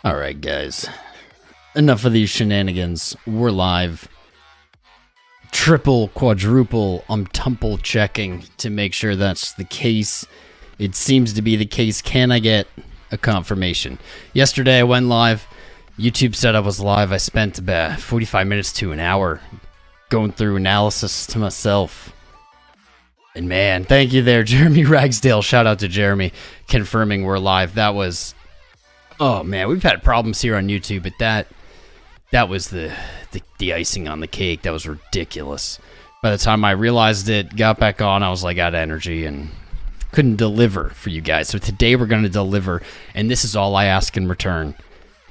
Alright guys, enough of these shenanigans. We're live. Triple, quadruple, tumble checking to make sure that's the case. It seems to be the case. Can I get a confirmation? Yesterday I went live. YouTube said I was live. I spent about 45 minutes to an hour going through analysis to myself. And man, thank you there, Jeremy Ragsdale. Shout out to Jeremy confirming we're live. That was... oh man, we've had problems here on YouTube, but that was the icing on the cake. That was ridiculous. By the time I realized it, got back on, I was like out of energy and couldn't deliver for you guys. So today we're going to deliver, and this is all I ask in return.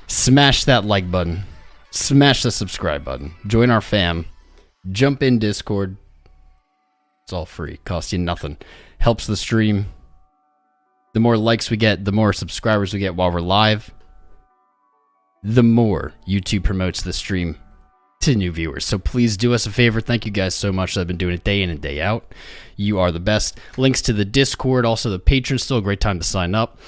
Smash that like button. Smash the subscribe button. Join our fam. Jump in Discord. It's all free. Costs you nothing. Helps the stream. The more likes we get, the more subscribers we get while we're live, the more YouTube promotes the stream to new viewers. So please do us a favor. Thank you guys so much. I've been doing it day in and day out. You are the best. Links to the Discord, also the Patreon, still a great time to sign up.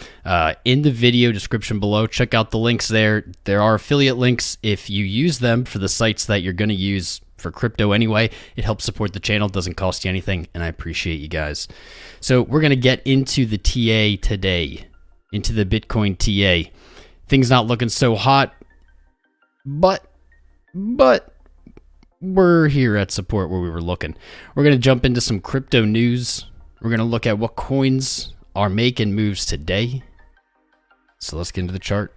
In the video description below, check out the links there. There are affiliate links. If you use them for the sites that you're going to use for crypto anyway, it helps support the channel, doesn't cost you anything, and I appreciate you guys. So we're going to get into the TA today, into the Bitcoin TA. Things not looking so hot, but we're here at support where we were looking. We're going to jump into some crypto news. We're going to look at what coins are making moves today. So let's get into the chart.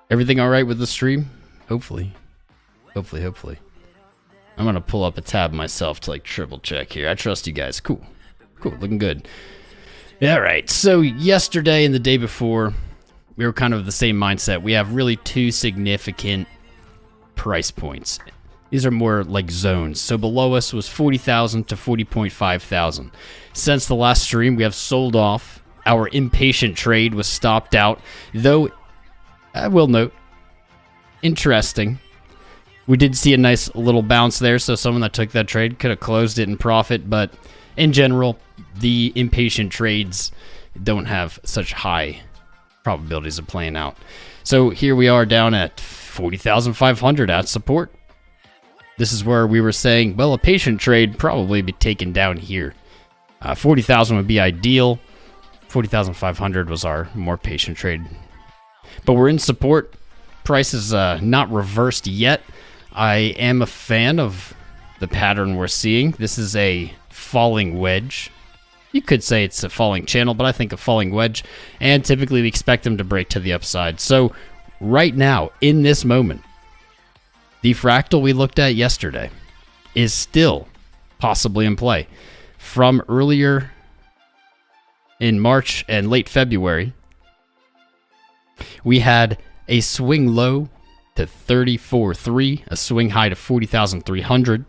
Everything all right with the stream? Hopefully. I'm going to pull up a tab myself to like triple check here. I trust you guys. Cool, looking good. All right, so yesterday and the day before, we were kind of the same mindset. We have really two significant price points. These are more like zones. So below us was 40,000 to 40.5 thousand. Since the last stream, we have sold off. Our impatient trade was stopped out. Though, I will note, interesting. We did see a nice little bounce there, so someone that took that trade could have closed it in profit, but in general, the impatient trades don't have such high probabilities of playing out. So here we are down at 40,500 at support. This is where we were saying, well, a patient trade probably be taken down here. 40,000 would be ideal. 40,500 was our more patient trade. But we're in support. Price is not reversed yet. I am a fan of the pattern we're seeing. This is a falling wedge. You could say it's a falling channel, but I think a falling wedge. And typically we expect them to break to the upside. So right now, in this moment, the fractal we looked at yesterday is still possibly in play. From earlier in March and late February, we had a swing low to 34.3, a swing high to 40,300,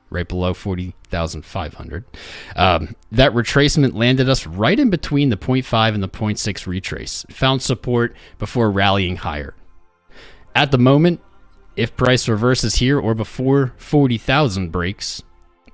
right below 40,500. That retracement landed us right in between the 0.5 and the 0.6 retrace. Found support before rallying higher. At the moment, if price reverses here or before 40,000 breaks,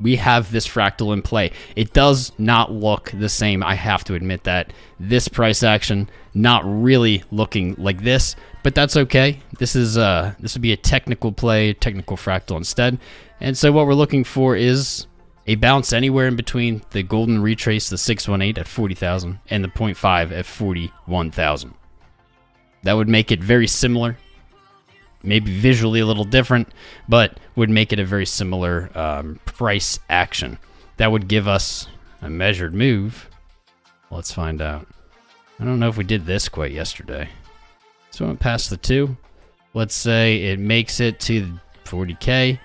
we have this fractal in play. It does not look the same. I have to admit that. This price action not really looking like this, but that's okay. This would be a technical play, technical fractal instead. And so what we're looking for is a bounce anywhere in between the golden retrace, the 618 at 40,000, and the 0.5 at 41,000. That would make it very similar. Maybe visually a little different, but would make it a very similar price action. That would give us a measured move. Let's find out. I don't know if we did this quite yesterday. So I went past the 2. Let's say it makes it to 40K.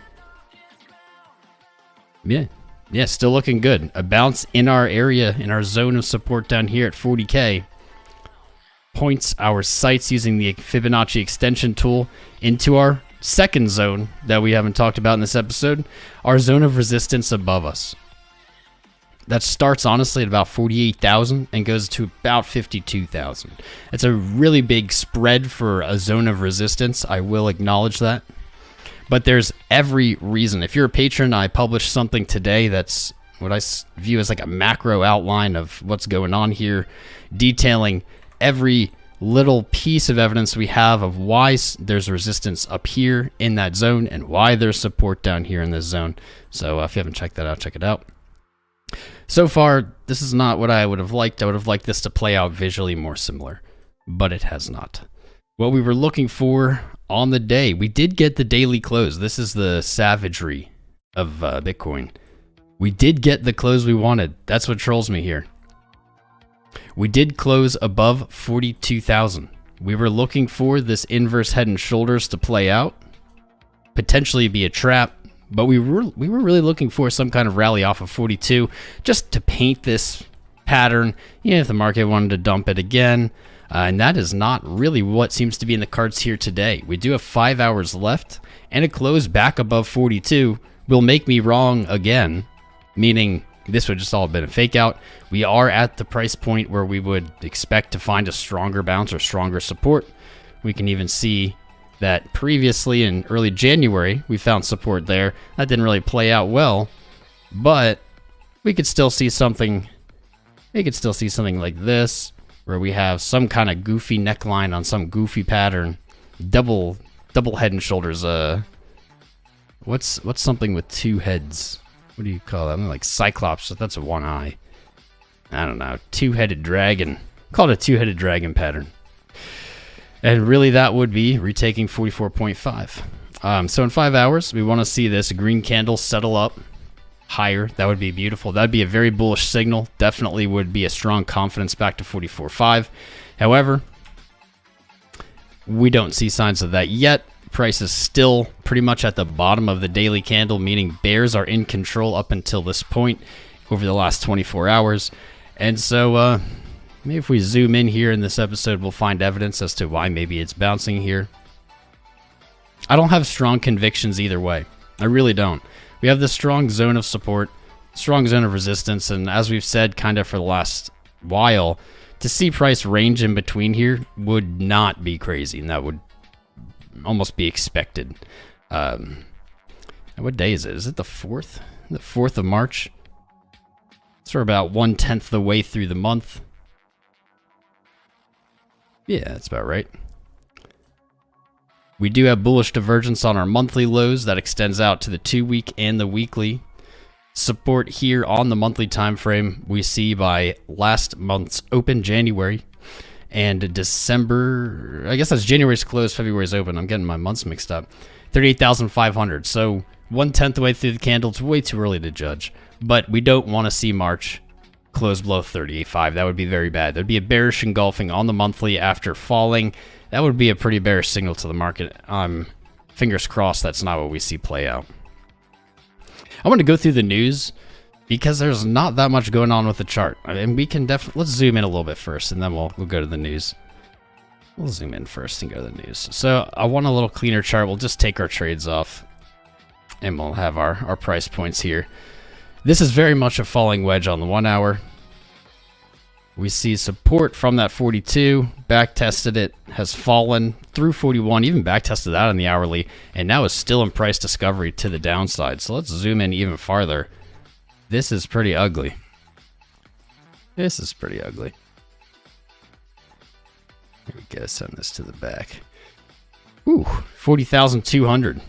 Yeah, still looking good. A bounce in our area, in our zone of support down here at 40K. Points our sights using the Fibonacci extension tool into our second zone that we haven't talked about in this episode, our zone of resistance above us. That starts honestly at about 48,000 and goes to about 52,000. It's a really big spread for a zone of resistance. I will acknowledge that. But there's every reason. If you're a patron, I published something today that's what I view as like a macro outline of what's going on here, detailing every little piece of evidence we have of why there's resistance up here in that zone and why there's support down here in this zone. So if you haven't checked that out, check it out. So far, this is not what I would have liked. I would have liked this to play out visually more similar, but it has not. What we were looking for on the day, we did get the daily close. This is the savagery of Bitcoin. We did get the close we wanted. That's what trolls me here. We did close above 42,000. We were looking for this inverse head and shoulders to play out, potentially be a trap, but we were really looking for some kind of rally off of 42 just to paint this pattern, if the market wanted to dump it again. And that is not really what seems to be in the cards here today. We do have 5 hours left, and a close back above 42 will make me wrong again, meaning this would just all have been a fake out. We are at the price point where we would expect to find a stronger bounce or stronger support. We can even see that previously in early January, we found support there. That didn't really play out well, but we could still see something. We could still see something like this, where we have some kind of goofy neckline on some goofy pattern, double head and shoulders. What's something with two heads? What do you call that? Like Cyclops. That's a one eye. I don't know. Two-headed dragon. Call it a two-headed dragon pattern. And really, that would be retaking 44.5. So in 5 hours, we want to see this green candle settle up higher. That would be beautiful. That'd be a very bullish signal. Definitely would be a strong confidence back to 44.5. However, we don't see signs of that yet. Price is still pretty much at the bottom of the daily candle, meaning bears are in control up until this point over the last 24 hours. And so maybe if we zoom in here in this episode, we'll find evidence as to why maybe it's bouncing here. I don't have strong convictions either way. I really don't. We have this strong zone of support, strong zone of resistance, and as we've said kind of for the last while, to see price range in between here would not be crazy, and that would almost be expected. What day is it? Is it the 4th? The 4th of March? So we're about 1/10 the way through the month. Yeah, that's about right. We do have bullish divergence on our monthly lows that extends out to the 2-week and the weekly. Support here on the monthly time frame we see by last month's open, January, and December. I guess that's January's close, February's open. I'm getting my months mixed up. 38,500. So 1/10 the way through the candle. It's way too early to judge, but we don't want to see March close below 38.5. That would be very bad. There'd be a bearish engulfing on the monthly after falling. That would be a pretty bearish signal to the market. Fingers crossed that's not what we see play out. I want to go through the news because there's not that much going on with the chart. And we can definitely, let's zoom in a little bit first and then we'll go to the news. We'll zoom in first and go to the news. So I want a little cleaner chart. We'll just take our trades off and we'll have our price points here. This is very much a falling wedge on the 1 hour. We see support from that 42, back tested it, has fallen through 41, even back tested that on the hourly, and now is still in price discovery to the downside. So let's zoom in even farther. This is pretty ugly. This is pretty ugly. Here we go, send this to the back. Ooh, 40,200.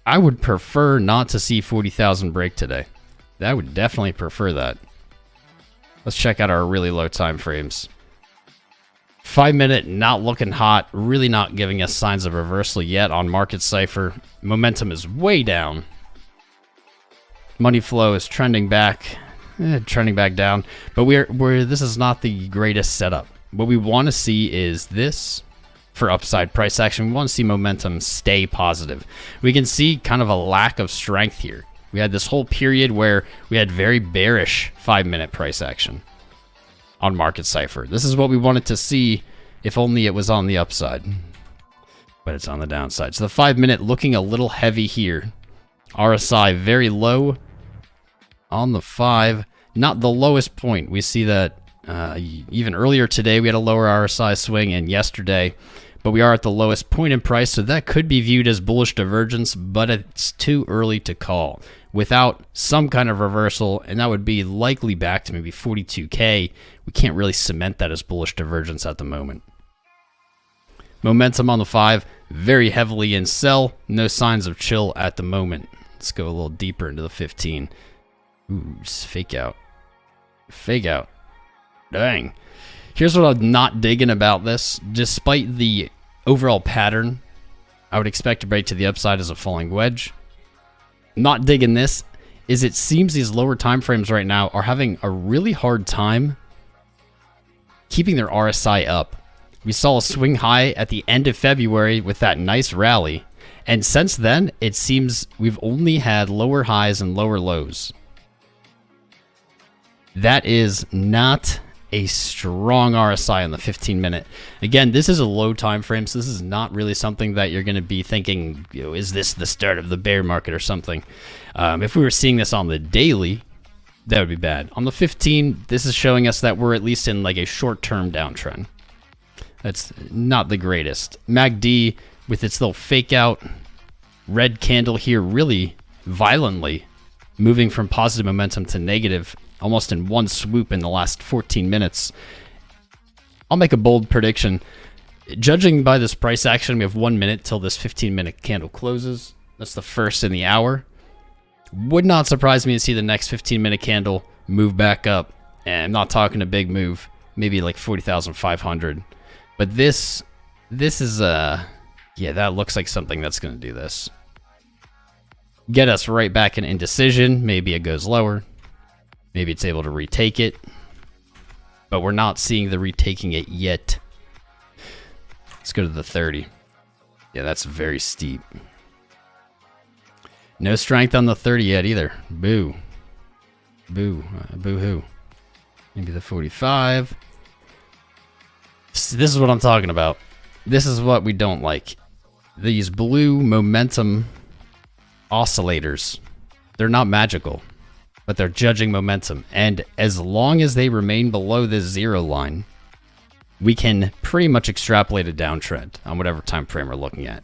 I would prefer not to see 40,000 break today. I would definitely prefer that. Let's check out our really low time frames. 5 minute not looking hot, really not giving us signs of reversal yet on market cipher. Momentum is way down. Money flow is trending back down. But this is not the greatest setup. What we want to see is this for upside price action. We want to see momentum stay positive. We can see kind of a lack of strength here. We had this whole period where we had very bearish 5 minute price action on market cipher. This is what we wanted to see if only it was on the upside, but it's on the downside. So the 5 minute looking a little heavy here. RSI very low on the 5, not the lowest point. We see that even earlier today we had a lower RSI swing and yesterday, But we are at the lowest point in price, so that could be viewed as bullish divergence, but it's too early to call. Without some kind of reversal, and that would be likely back to maybe 42K, we can't really cement that as bullish divergence at the moment. Momentum on the 5, very heavily in sell, no signs of chill at the moment. Let's go a little deeper into the 15. Ooh, just fake out. Fake out. Dang. Here's what I'm not digging about this. Despite the overall pattern, I would expect to break to the upside as a falling wedge. Not digging this is it seems these lower time frames right now are having a really hard time keeping their RSI up. We saw a swing high at the end of February with that nice rally, and since then it seems we've only had lower highs and lower lows. That is not a strong RSI on the 15-minute. Again, this is a low time frame, so this is not really something that you're going to be thinking, you know, is this the start of the bear market or something? If we were seeing this on the daily, that would be bad. On the 15, this is showing us that we're at least in like a short-term downtrend. That's not the greatest. MACD with its little fake out red candle here really violently moving from positive momentum to negative almost in one swoop in the last 14 minutes. I'll make a bold prediction. Judging by this price action, we have 1 minute till this 15-minute candle closes. That's the first in the hour. Would not surprise me to see the next 15-minute candle move back up. And I'm not talking a big move, maybe like 40,500. But this is, yeah, that looks like something that's going to do this. Get us right back in indecision. Maybe it goes lower. Maybe it's able to retake it. But we're not seeing the retaking it yet. Let's go to the 30. Yeah, that's very steep. No strength on the 30 yet either. Boo. Boo. Boo-hoo. Maybe the 45. This is what I'm talking about. This is what we don't like. These blue momentum oscillators. They're not magical, but they're judging momentum. And as long as they remain below this 0 line, we can pretty much extrapolate a downtrend on whatever time frame we're looking at.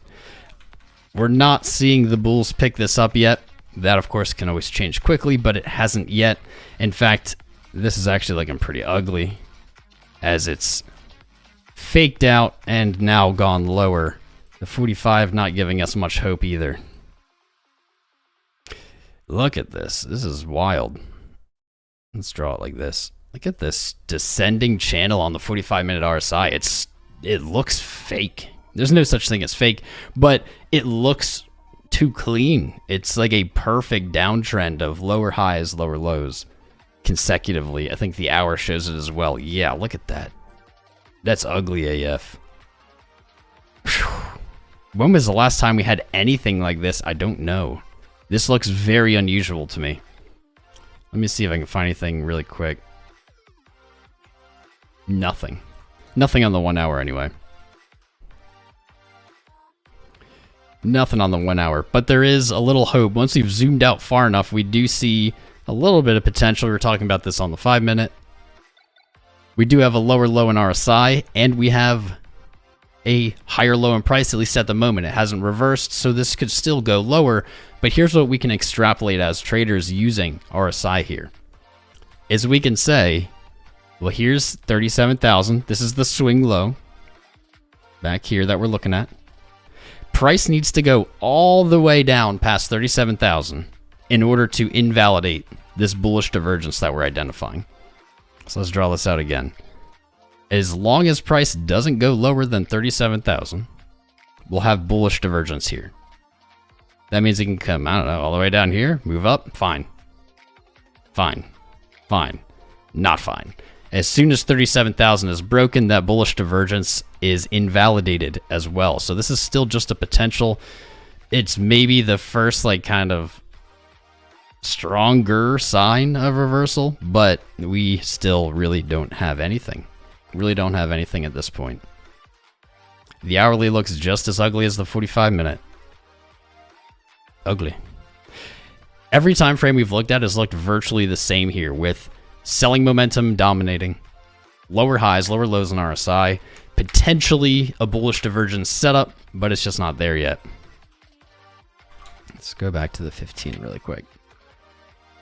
We're not seeing the bulls pick this up yet. That, of course, can always change quickly, but it hasn't yet. In fact, this is actually looking pretty ugly as it's faked out and now gone lower. The 45 not giving us much hope either. Look at this. This is wild. Let's draw it like this. Look at this descending channel on the 45-minute RSI. It looks fake. There's no such thing as fake, but it looks too clean. It's like a perfect downtrend of lower highs, lower lows consecutively. I think the hour shows it as well. Yeah, look at that. That's ugly AF. When was the last time we had anything like this? I don't know. This looks very unusual to me. Let me see if I can find anything really quick. Nothing. Nothing on the 1 hour anyway. Nothing on the 1 hour, but there is a little hope. Once we've zoomed out far enough, we do see a little bit of potential. We were talking about this on the 5 minute. We do have a lower low in RSI, and we have a higher low in price, at least at the moment. It hasn't reversed, so this could still go lower, but here's what we can extrapolate as traders using RSI here. Is we can say, well, here's 37,000. This is the swing low back here that we're looking at. Price needs to go all the way down past 37,000 in order to invalidate this bullish divergence that we're identifying. So let's draw this out again. As long as price doesn't go lower than 37,000, we'll have bullish divergence here. That means it can come, I don't know, all the way down here, move up, fine. Fine. Fine. Not fine. As soon as 37,000 is broken, that bullish divergence is invalidated as well. So this is still just a potential. It's maybe the first like kind of stronger sign of reversal, but we still really don't have anything. Really don't have anything at this point. The hourly looks just as ugly as the 45-minute. Ugly. Every time frame we've looked at has looked virtually the same here, with selling momentum dominating, lower highs, lower lows on RSI, potentially a bullish divergence setup, but it's just not there yet. Let's go back to the 15 really quick.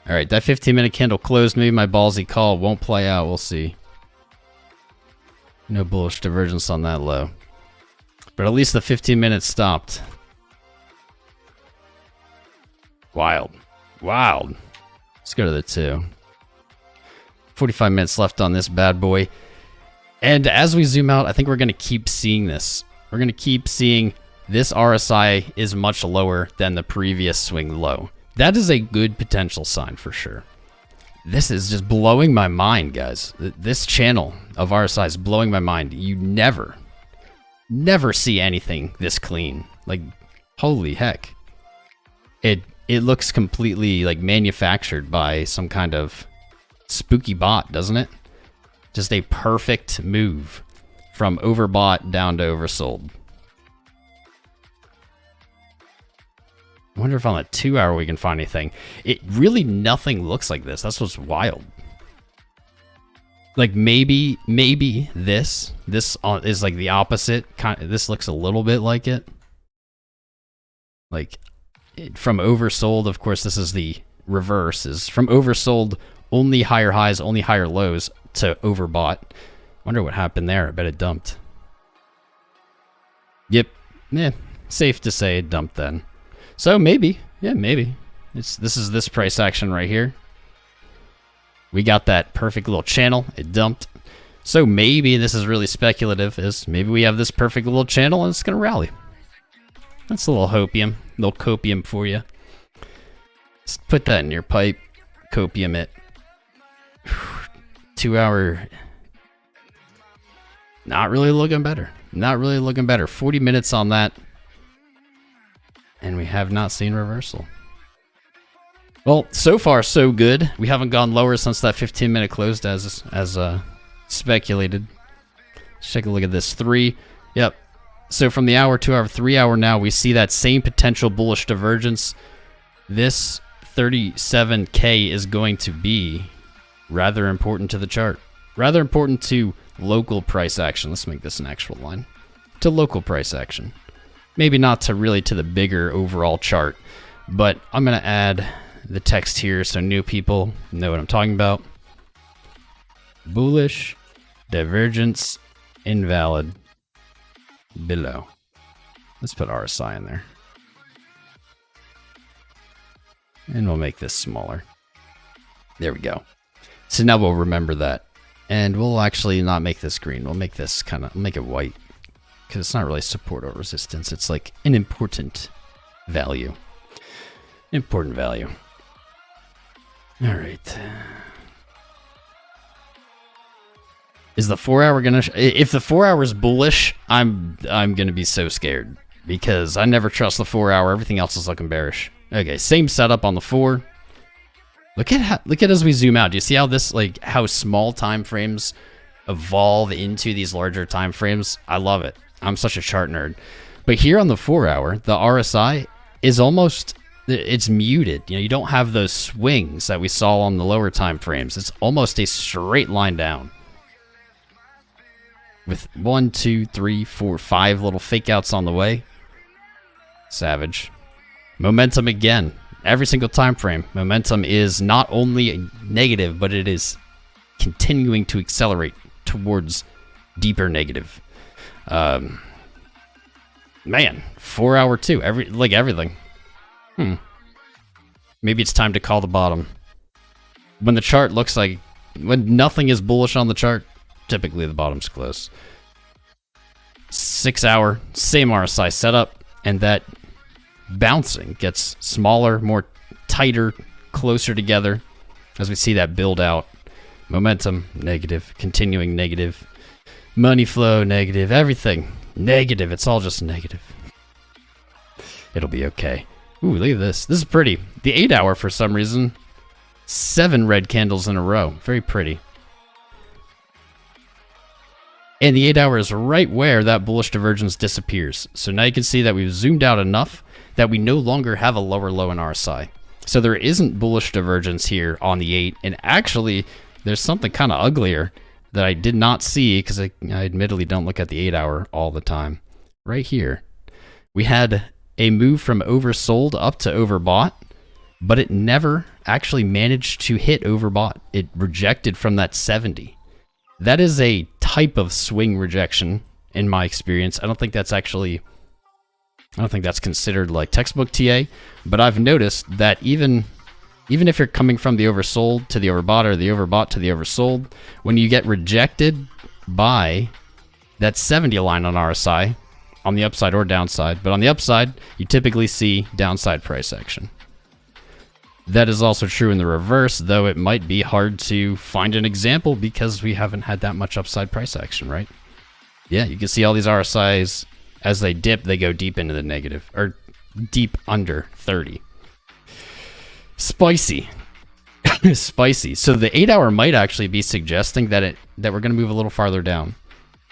All right, that 15-minute candle closed. Maybe my ballsy call won't play out. We'll see. No bullish divergence on that low. But at least the 15 minutes stopped. Wild. Wild. Let's go to the 2. 45 minutes left on this bad boy. And as we zoom out, I think we're going to keep seeing this. We're going to keep seeing this RSI is much lower than the previous swing low. That is a good potential sign for sure. This is just blowing my mind, guys. This channel of RSI is blowing my mind. You never see anything this clean. Like, holy heck. It looks completely like manufactured by some kind of spooky bot, doesn't it? Just a perfect move from overbought down to oversold. I wonder if on the 2 hour we can find anything. It really, nothing looks like this. That's what's wild. Like maybe this is like the opposite. This looks a little bit like it. Like from oversold, of course, this is the reverse. Is from oversold, only higher highs, only higher lows, to overbought. Wonder what happened there. I bet it dumped. Yep. Yeah. Safe to say it dumped then. So maybe, yeah, maybe. This is this price action right here. We got that perfect little channel. It dumped. So maybe, this is really speculative, is maybe we have this perfect little channel and it's going to rally. That's a little hopium, a little copium for you. Just put that in your pipe. Copium it. 2 hour. Not really looking better. Not really looking better. 40 minutes on that. And we have not seen reversal. Well, so far so good. We haven't gone lower since that 15-minute closed as speculated. Let's take a look at this 3. Yep. So from the hour, 2 hour, 3 hour now, we see that same potential bullish divergence. This 37K is going to be rather important to the chart. Rather important to local price action. Let's make this an actual line. To local price action. Maybe not to really to the bigger overall chart, but I'm going to add the text here so new people know what I'm talking about. Bullish divergence invalid below. Let's put RSI in there. And we'll make this smaller. There we go. So now we'll remember that. And we'll actually not make this green. We'll make this make it white. Because it's not really support or resistance. It's like an important value. Important value. All right. Is the 4 hour gonna? If the 4 hour is bullish, I'm gonna be so scared because I never trust the 4 hour. Everything else is looking bearish. Okay, same setup on the 4. Look at as we zoom out. Do you see how this how small time frames evolve into these larger time frames? I love it. I'm such a chart nerd. But here on the 4 hour, the RSI is almost, it's muted. You know, you don't have those swings that we saw on the lower time frames. It's almost a straight line down. With 1, 2, 3, 4, 5 little fake outs on the way. Savage. Momentum again. Every single time frame. Momentum is not only negative, but it is continuing to accelerate towards deeper negative. Man, 4 hour too. Everything. Maybe it's time to call the bottom. When the chart looks like, when nothing is bullish on the chart, typically the bottom's close. 6 hour, same RSI setup, and that bouncing gets smaller, more tighter, closer together as we see that build out. Momentum, negative, continuing negative. Money flow, negative. Everything, negative. It's all just negative. It'll be okay. Ooh, look at this. This is pretty. The 8 hour, for some reason, 7 red candles in a row. Very pretty. And the 8 hour is right where that bullish divergence disappears. So now you can see that we've zoomed out enough that we no longer have a lower low in RSI. So there isn't bullish divergence here on the 8. And actually, there's something kind of uglier. that I did not see because I admittedly don't look at the 8 hour all the time. Right here, we had a move from oversold up to overbought, but it never actually managed to hit overbought. It rejected from that 70. That is a type of swing rejection in my experience. I don't think that's considered like textbook TA, but I've noticed that even if you're coming from the oversold to the overbought or the overbought to the oversold, when you get rejected by that 70 line on RSI, on the upside or downside, but on the upside, you typically see downside price action. That is also true in the reverse, though it might be hard to find an example because we haven't had that much upside price action, right? Yeah, you can see all these RSIs, as they dip, they go deep into the negative, or deep under 30. Spicy. Spicy. So the 8 hour might actually be suggesting that we're going to move a little farther down.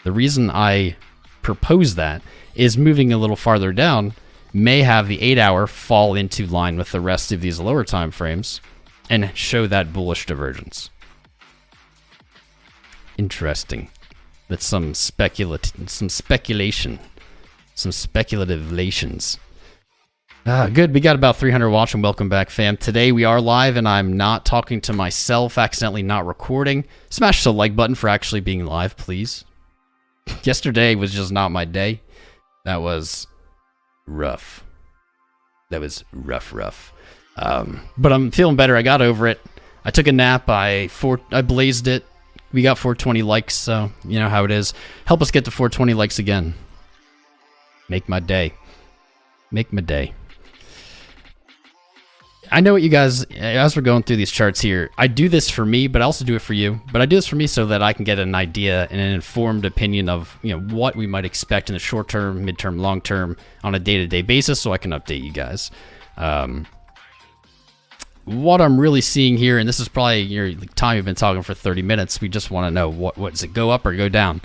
The reason I propose that is moving a little farther down may have the 8 hour fall into line with the rest of these lower time frames and show that bullish divergence. Interesting. That's some speculation, some speculative relations. Good. We got about 300 watching. Welcome back, fam. Today we are live, and I'm not talking to myself, accidentally not recording. Smash the like button for actually being live, please. Yesterday was just not my day. That was rough. That was rough. But I'm feeling better. I got over it. I took a nap. I blazed it. We got 420 likes, so you know how it is. Help us get to 420 likes again. Make my day. Make my day. I know what you guys, as we're going through these charts here, I do this for me, but I also do it for you. But I do this for me so that I can get an idea and an informed opinion of, what we might expect in the short term, midterm, long term on a day-to-day basis, so I can update you guys. What I'm really seeing here, and this is probably your time you've been talking for 30 minutes, we just want to know what does it go up or go down?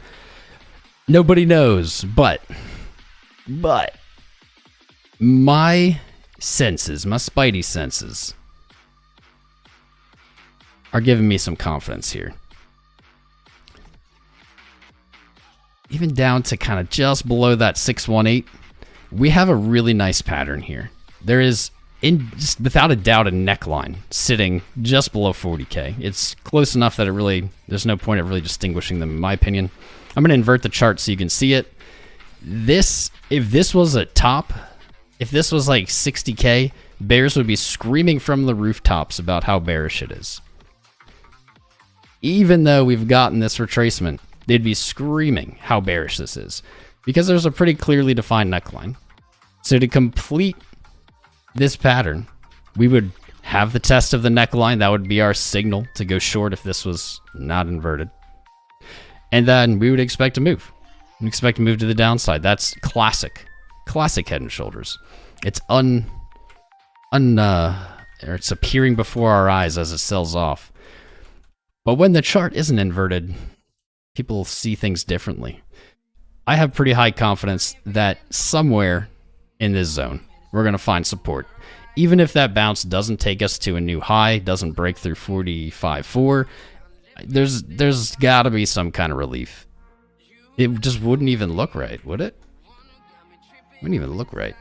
Nobody knows, but my senses, my spidey senses, are giving me some confidence here. Even down to kind of just below that 618, we have a really nice pattern here. There is, just without a doubt, a neckline sitting just below 40K. It's close enough that there's no point of really distinguishing them, in my opinion. I'm going to invert the chart so you can see it. If this was a top, if this was like 60K, bears would be screaming from the rooftops about how bearish it is. Even though we've gotten this retracement, they'd be screaming how bearish this is because there's a pretty clearly defined neckline. So to complete this pattern, we would have the test of the neckline. That would be our signal to go short if this was not inverted. And then we would expect to move. We expect to move to the downside. That's classic head and shoulders. It's it's appearing before our eyes as it sells off. But when the chart isn't inverted, people see things differently. I have pretty high confidence that somewhere in this zone, we're going to find support. Even if that bounce doesn't take us to a new high, doesn't break through 45.4, there's got to be some kind of relief. It just wouldn't even look right, would it? Wouldn't even look right.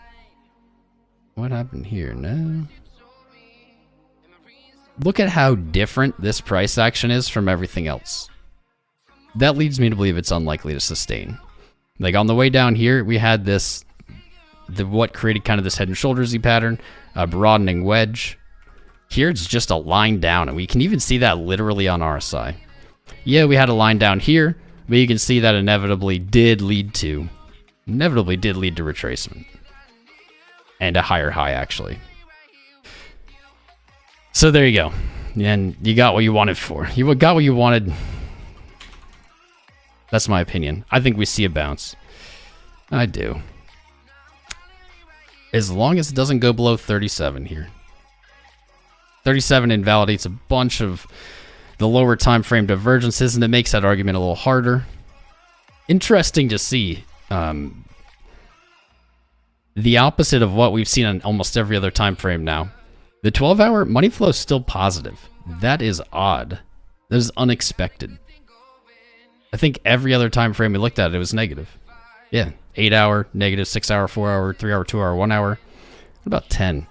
What happened here? No. Look at how different this price action is from everything else. That leads me to believe it's unlikely to sustain. Like on the way down here, we had what created kind of this head and shoulders-y pattern, a broadening wedge. Here it's just a line down, and we can even see that literally on RSI. Yeah, we had a line down here, but you can see that inevitably did lead to retracement. And a higher high, actually. So there you go. And you got what you wanted for. You got what you wanted. That's my opinion. I think we see a bounce. I do. As long as it doesn't go below 37 here. 37 invalidates a bunch of the lower time frame divergences, and it makes that argument a little harder. Interesting to see. The opposite of what we've seen on almost every other time frame now. The 12-hour money flow is still positive. That is odd. That is unexpected. I think every other time frame we looked at, it was negative. Yeah, 8 hour, negative, 6 hour, 4 hour, 3 hour, 2 hour, 1 hour. What about 10?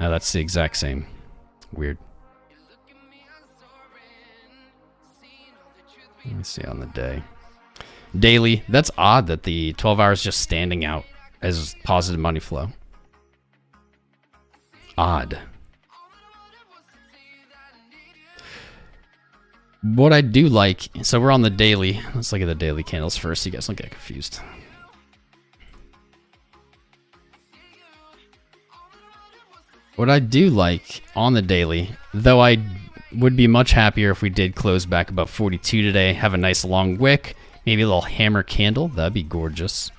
No, that's the exact same. Weird. Let me see on the day. Daily, that's odd that the 12 hours just standing out as positive money flow. Odd. What I do like, so we're on the daily. Let's look at the daily candles first so you guys don't get confused. What I do like on the daily, though I would be much happier if we did close back above 42 today, have a nice long wick, maybe a little hammer candle, that'd be gorgeous.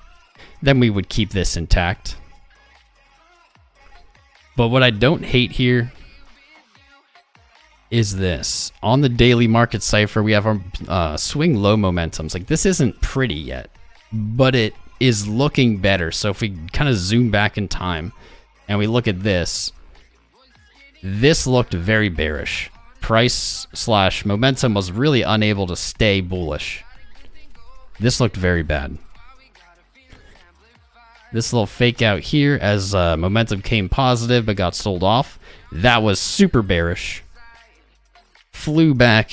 Then we would keep this intact. But what I don't hate here is this. On the daily market cipher, we have our swing low momentums. Like, this isn't pretty yet, but it is looking better. So if we kind of zoom back in time and we look at this, this looked very bearish. Price / momentum was really unable to stay bullish. This looked very bad. This little fake out here as momentum came positive but got sold off, that was super bearish. Flew back,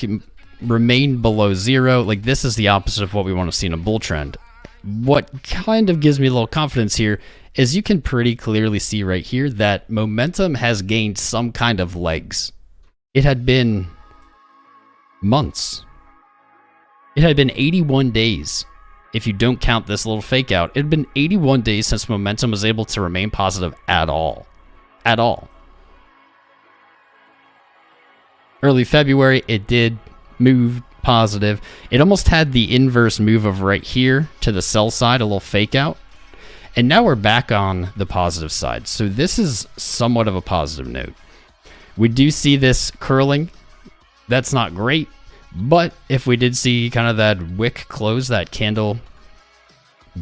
remained below zero. Like, this is the opposite of what we want to see in a bull trend. What kind of gives me a little confidence here is you can pretty clearly see right here that momentum has gained some kind of legs. It had been months. It had been 81 days. If you don't count this little fake out, it had been 81 days since momentum was able to remain positive at all. At all. Early February, it did move positive. It almost had the inverse move of right here to the sell side, a little fake out. And now we're back on the positive side. So this is somewhat of a positive note. We do see this curling. That's not great. But if we did see kind of that wick close, that candle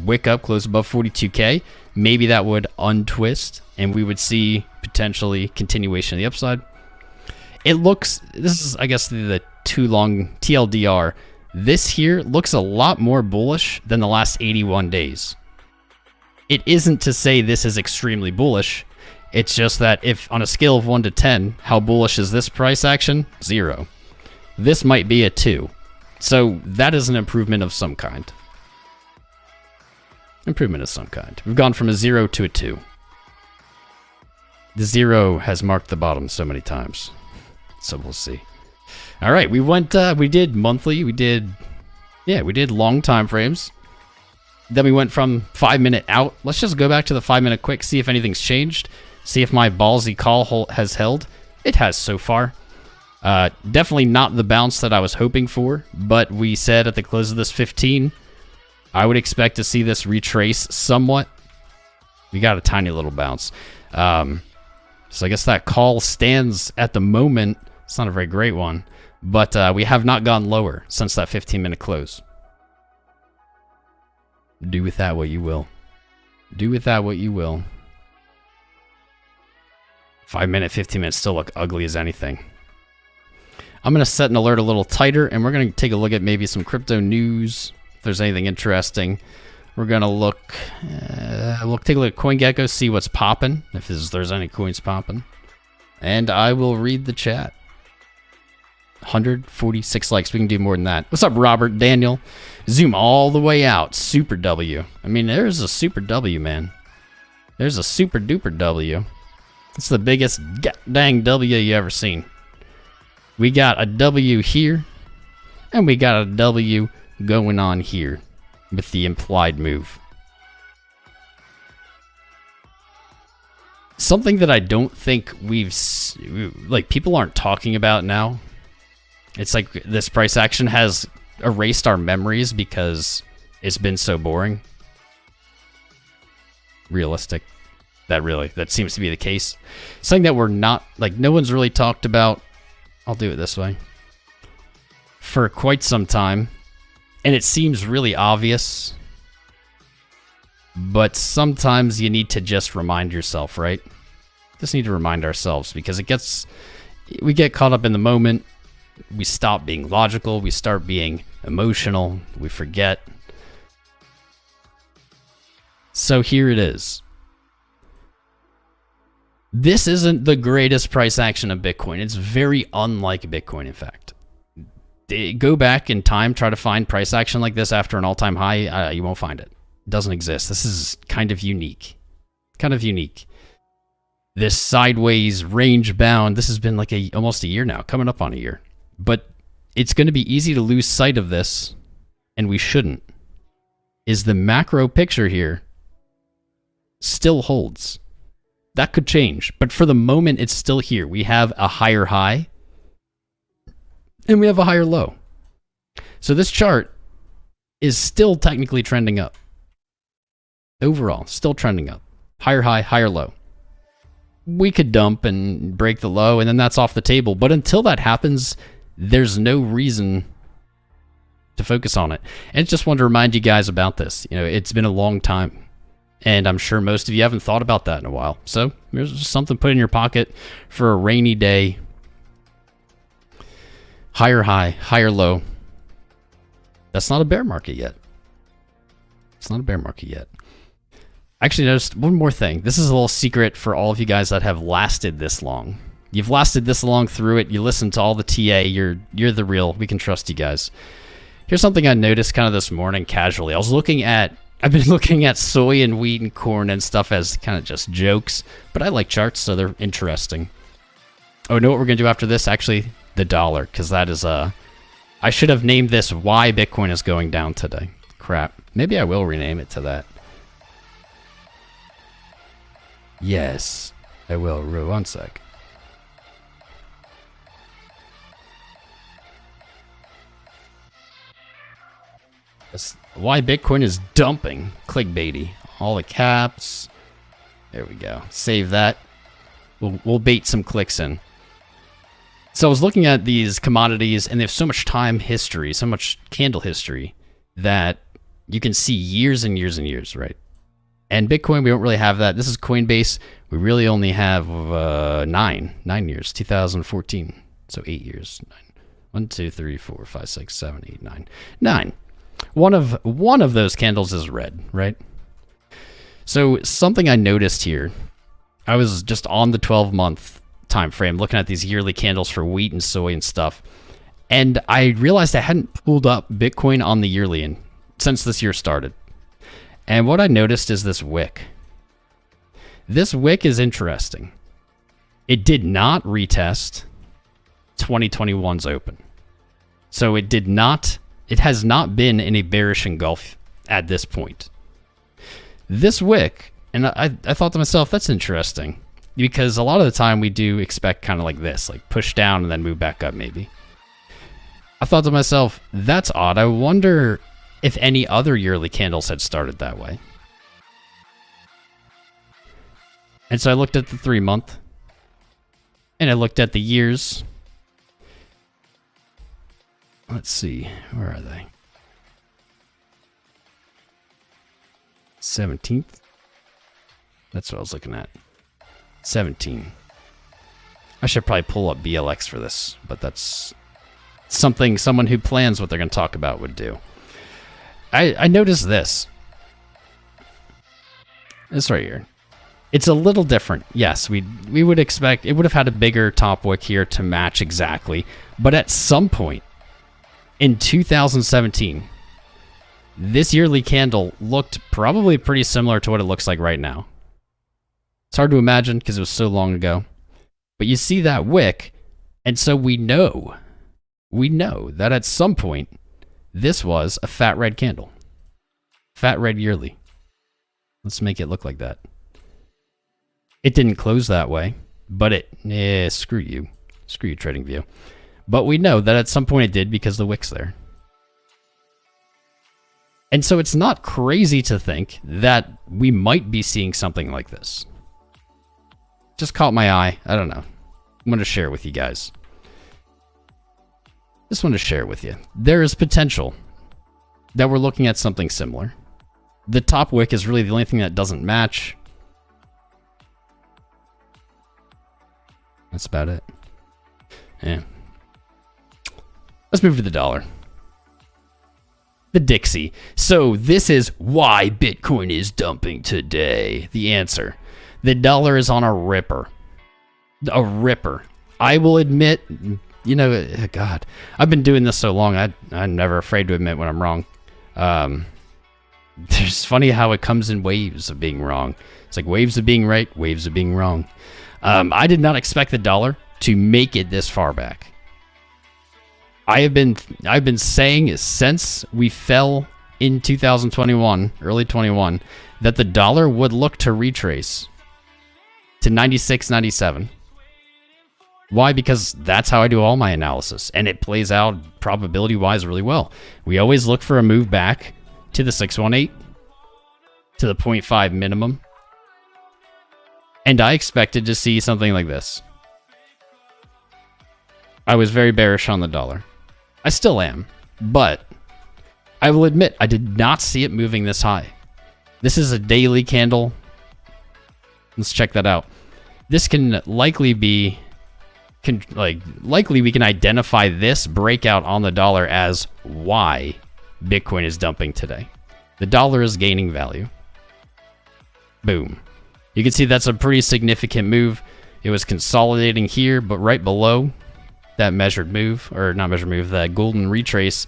wick up close above 42K, maybe that would untwist and we would see potentially continuation of the upside. It looks, this is, I guess, the too long TLDR. This here looks a lot more bullish than the last 81 days. It isn't to say this is extremely bullish. It's just that if on a scale of 1 to 10, how bullish is this price action? 0. This might be a 2. So that is an improvement of some kind. Improvement of some kind. We've gone from a 0 to a 2. The 0 has marked the bottom so many times. So we'll see. All right, we went, we did monthly, we did long time frames. Then we went from 5 minute out. Let's just go back to the 5 minute quick, see if anything's changed. See if my ballsy call has held. It has so far. Definitely not the bounce that I was hoping for, but we said at the close of this 15, I would expect to see this retrace somewhat. We got a tiny little bounce. So I guess that call stands at the moment. It's not a very great one, but we have not gone lower since that 15-minute close. Do with that what you will. Do with that what you will. 5 minute, 15 minutes still look ugly as anything. I'm going to set an alert a little tighter, and we're going to take a look at maybe some crypto news. If there's anything interesting, we're going to look. We'll take a look at CoinGecko, see what's popping, if there's any coins popping. And I will read the chat. 146 likes. We can do more than that. What's up, Robert? Daniel? Zoom all the way out. Super W. I mean, there's a super W, man. There's a super duper W. It's the biggest dang W you ever seen. We got a W here, and we got a W going on here with the implied move. Something that I don't think people aren't talking about now. It's like this price action has erased our memories because it's been so boring. Realistic. That seems to be the case. Something that we're not, no one's really talked about. I'll do it this way. For quite some time. And it seems really obvious. But sometimes you need to just remind yourself, right? Just need to remind ourselves because we get caught up in the moment. We stop being logical. We start being emotional, we forget. So here it is. This isn't the greatest price action of Bitcoin. It's very unlike Bitcoin, in fact. Go back in time, try to find price action like this after an all-time high, you won't find it. It doesn't exist. This is kind of unique. Kind of unique. This sideways range bound, this has been like almost a year now, coming up on a year. But it's going to be easy to lose sight of this, and we shouldn't. Is the macro picture here still holds. That could change, but for the moment, it's still here. We have a higher high, and we have a higher low. So this chart is still technically trending up. Overall, still trending up. Higher high, higher low. We could dump and break the low, and then that's off the table. But until that happens, there's no reason to focus on it. And I just wanted to remind you guys about this. You know, it's been a long time. And I'm sure most of you haven't thought about that in a while. So there's just something put in your pocket for a rainy day. Higher high, higher low. That's not a bear market yet. It's not a bear market yet. I actually noticed one more thing. This is a little secret for all of you guys that have lasted this long. You've lasted this long through it. You listen to all the TA. You're the real. We can trust you guys. Here's something I noticed kind of this morning casually. I've been looking at soy and wheat and corn and stuff as kind of just jokes, but I like charts, so they're interesting. Oh, know what we're going to do after this? Actually, the dollar, because that is I should have named this Why Bitcoin is Going Down Today. Crap. Maybe I will rename it to that. Yes, I will. One sec. Why Bitcoin is dumping. Clickbaity. All the caps. There we go. Save that. We'll bait some clicks in. So I was looking at these commodities, and they have so much time history, so much candle history, that you can see years and years and years, right? And Bitcoin, we don't really have that. This is Coinbase. We really only have 9 years, 2014. So 8 years. 1, 2, 3, 4, 5, 6, 7, 8, 9. 9. One of those candles is red, right? So something I noticed here, I was just on the 12-month time frame looking at these yearly candles for wheat and soy and stuff, and I realized I hadn't pulled up Bitcoin on the yearly since this year started. And what I noticed is this wick. This wick is interesting. It did not retest 2021's open. So it has not been in a bearish engulf at this point. This wick, and I thought to myself, that's interesting, because a lot of the time we do expect kind of like this, like push down and then move back up maybe. I thought to myself, that's odd. I wonder if any other yearly candles had started that way. And so I looked at the 3-month, and I looked at the years. Let's see, where are they? 17th? That's what I was looking at. 17. I should probably pull up BLX for this, but that's something someone who plans what they're going to talk about would do. I noticed this. This right here. It's a little different. Yes, we would expect it would have had a bigger top wick here to match exactly, but at some point in 2017, this yearly candle looked probably pretty similar to what it looks like right now. It's hard to imagine because it was so long ago. But you see that wick, and so we know that at some point, this was a fat red candle. Fat red yearly. Let's make it look like that. It didn't close that way, but screw you. Screw you, TradingView. But we know that at some point it did because the wick's there. And so it's not crazy to think that we might be seeing something like this. Just caught my eye. I don't know. I'm going to share it with you guys. Just want to share it with you. There is potential that we're looking at something similar. The top wick is really the only thing that doesn't match. That's about it. Yeah. Let's move to the dollar. the Dixie. So this is why Bitcoin is dumping today. The answer. The dollar is on a ripper. A ripper. I will admit, you know, God, I've been doing this so long, I'm never afraid to admit when I'm wrong. It's funny how it comes in waves of being wrong. It's like waves of being right, waves of being wrong. I did not expect the dollar to make it this far back. I've been saying since we fell in 2021, early 21, that the dollar would look to retrace to 96, 97. Why? Because that's how I do all my analysis, and it plays out probability-wise really well. We always look for a move back to the 618, to the 0.5 minimum, and I expected to see something like this. I was very bearish on the dollar. I still am, but I will admit I did not see it moving this high. This is a daily candle. Let's check that out. This can likely be... likely we can identify this breakout on the dollar as why Bitcoin is dumping today. The dollar is gaining value. Boom. You can see that's a pretty significant move. It was consolidating here, but right below that measured move, or not measured move, that golden retrace,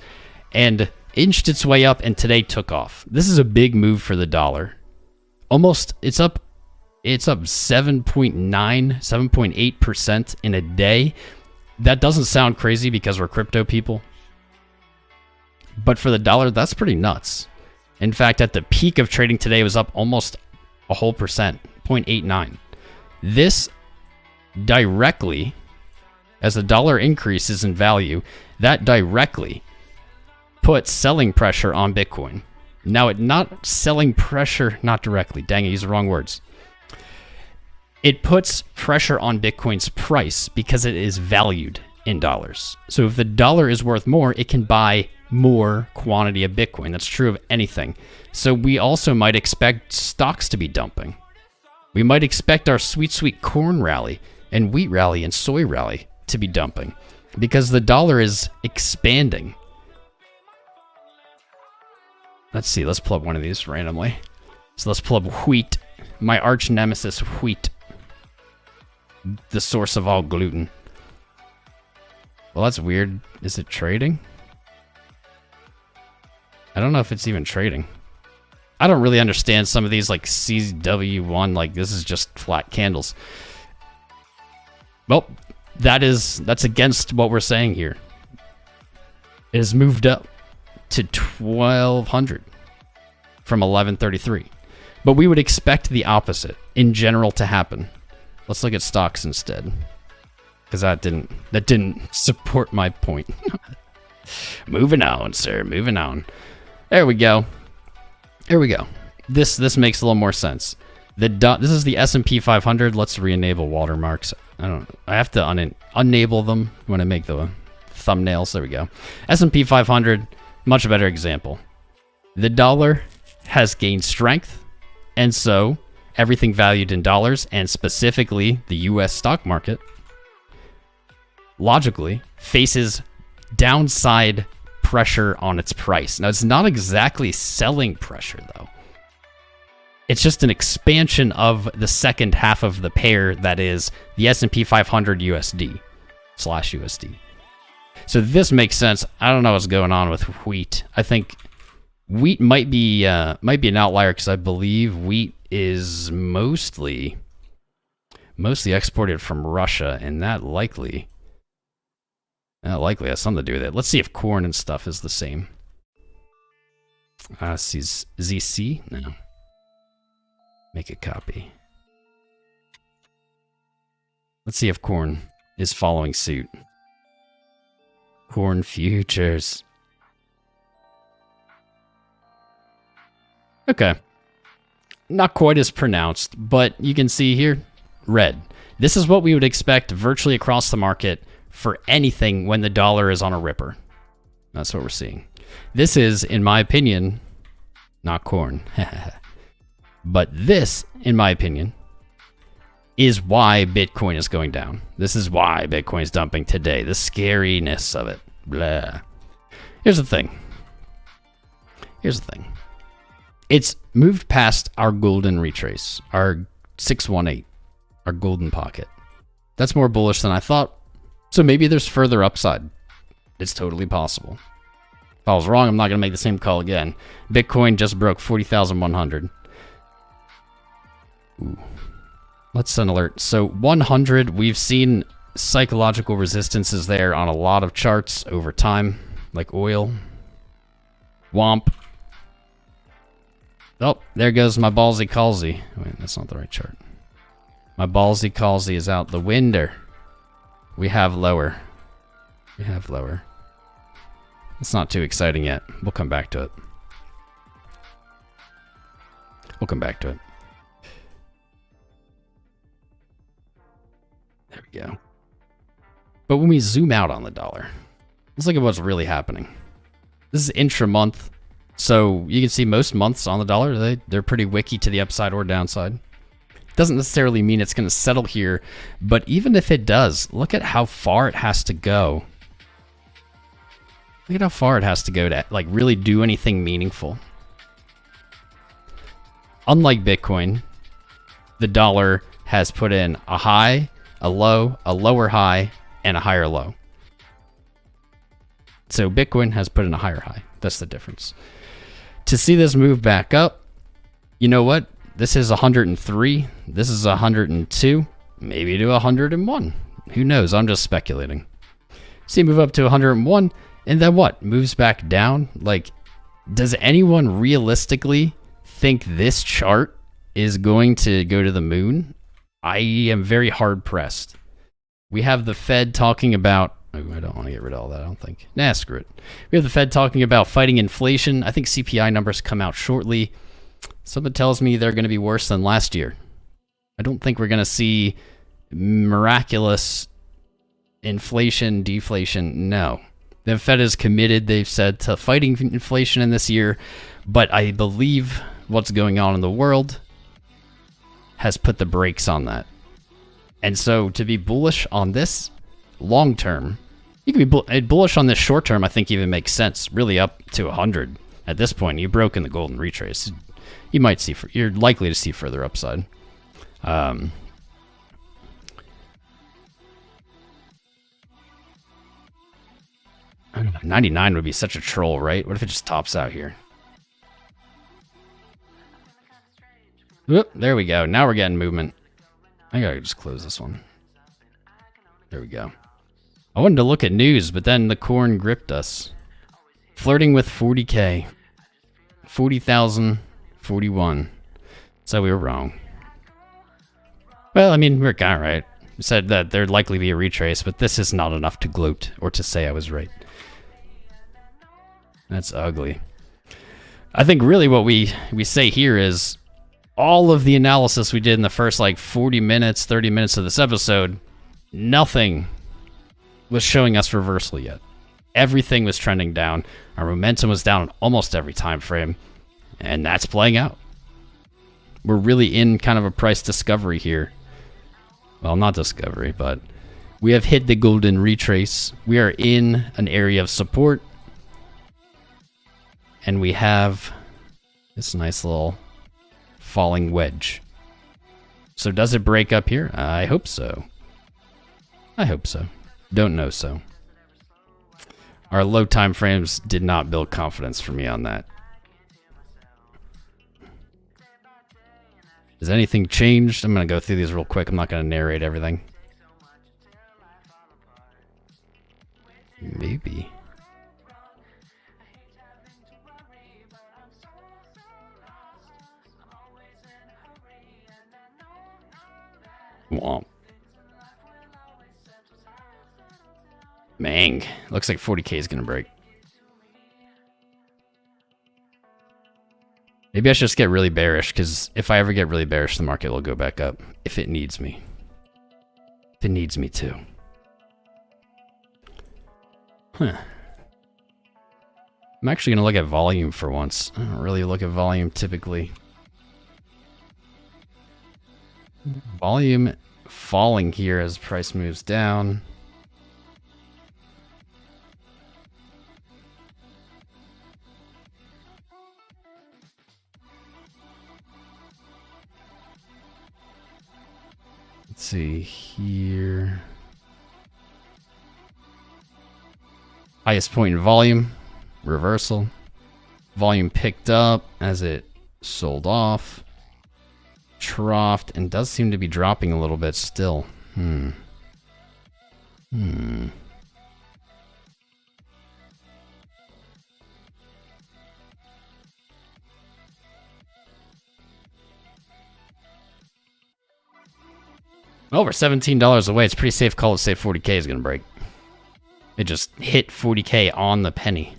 and inched its way up and today took off. This is a big move for the dollar. Almost, it's up 7.9, 7.8% in a day. That doesn't sound crazy because we're crypto people. But for the dollar, that's pretty nuts. In fact, at the peak of trading today, it was up almost a whole percent, 0.89. This directly, as the dollar increases in value, that directly puts selling pressure on Bitcoin. Now, not selling pressure, not directly. Dang, I used the wrong words. It puts pressure on Bitcoin's price because it is valued in dollars. So if the dollar is worth more, it can buy more quantity of Bitcoin. That's true of anything. So we also might expect stocks to be dumping. We might expect our sweet, sweet corn rally and wheat rally and soy rally to be dumping because the dollar is expanding. Let's see. Let's pull up one of these randomly. So let's pull up wheat. My arch nemesis, wheat. The source of all gluten. Well, that's weird. Is it trading? I don't know if it's even trading. I don't really understand some of these, like CW1, like this is just flat candles. Well, that's against what we're saying here. It has moved up to 1200 from 1133. But we would expect the opposite in general to happen. Let's look at stocks instead, because that didn't support my point. Moving on, sir. Moving on. There we go. There we go. This makes a little more sense. This is the S&P 500. Let's re-enable watermarks. I have to unenable them when I make the thumbnails. There we go. S&P 500, much better example. The dollar has gained strength, and so everything valued in dollars, and specifically the US stock market, logically faces downside pressure on its price. Now, it's not exactly selling pressure, though. It's just an expansion of the second half of the pair that is the S&P 500 USD/USD. So this makes sense. I don't know what's going on with wheat. I think wheat might be an outlier because I believe wheat is mostly exported from Russia, and that likely has something to do with it. Let's see if corn and stuff is the same. See ZC? No. Make a copy. Let's see if corn is following suit. Corn futures. Okay. Not quite as pronounced, but you can see here, red. This is what we would expect virtually across the market for anything when the dollar is on a ripper. That's what we're seeing. This is, in my opinion, not corn. But this, in my opinion, is why Bitcoin is going down. This is why Bitcoin is dumping today. The scariness of it. Blah. Here's the thing. Here's the thing. It's moved past our golden retrace, our 618, our golden pocket. That's more bullish than I thought. So maybe there's further upside. It's totally possible. If I was wrong, I'm not going to make the same call again. Bitcoin just broke 40,100. Ooh. Let's send alert. So 100, we've seen psychological resistances there on a lot of charts over time, like oil. Womp. Oh, there goes my ballsy callsy. Wait, that's not the right chart. My ballsy callsy is out the window. We have lower. We have lower. It's not too exciting yet. We'll come back to it. We'll come back to it. There we go. But when we zoom out on the dollar, let's look at what's really happening. This is intra-month. So you can see most months on the dollar, they're pretty wicky to the upside or downside. Doesn't necessarily mean it's going to settle here, but even if it does, look at how far it has to go. Look at how far it has to go to like really do anything meaningful. Unlike Bitcoin, the dollar has put in a high, a low, a lower high, and a higher low. So Bitcoin has put in a higher high. That's the difference. To see this move back up, you know what? This is 103. This is 102. Maybe to 101. Who knows? I'm just speculating. See, move up to 101, and then what? Moves back down? Like, does anyone realistically think this chart is going to go to the moon? I am very hard pressed. We have the Fed talking about... Oh, I don't want to get rid of all that, I don't think. Nah, screw it. We have the Fed talking about fighting inflation. I think CPI numbers come out shortly. Something tells me they're going to be worse than last year. I don't think we're going to see miraculous inflation, deflation. No. The Fed is committed, they've said, to fighting inflation in this year. But I believe what's going on in the world has put the brakes on that. And so to be bullish on this long term, you can be bullish on this short term, I think even makes sense. Really up to 100. At this point, you've broken the golden retrace. You might see, you're likely to see further upside. 99 would be such a troll, right? What if it just tops out here? Whoop, there we go. Now we're getting movement. I gotta just close this one. There we go. I wanted to look at news, but then the corn gripped us. Flirting with 40K. 40,041. So we were wrong. Well, I mean, we're kind of right. We said that there'd likely be a retrace, but this is not enough to gloat or to say I was right. That's ugly. I think really what we say here is all of the analysis we did in the first like 40 minutes, 30 minutes of this episode, nothing was showing us reversal yet. Everything was trending down. Our momentum was down on almost every time frame, and that's playing out. We're really in kind of a price discovery here. Well, not discovery, but we have hit the golden retrace. We are in an area of support, and we have this nice little falling wedge. So does it break up here? I hope so. I hope so. Don't know so. Our low time frames did not build confidence for me on that. Has anything changed? I'm going to go through these real quick. I'm not going to narrate everything. Maybe. Womp. Mang. Looks like 40K is going to break. Maybe I should just get really bearish, because if I ever get really bearish, the market will go back up. If it needs me. If it needs me to. Huh. I'm actually going to look at volume for once. I don't really look at volume typically. Volume falling here as price moves down. Let's see here. Highest point in volume, reversal. Volume picked up as it sold off. Troughed and does seem to be dropping a little bit still. Well, we're $17 away. It's a pretty safe call to say 40K is going to break. It just hit 40K on the penny.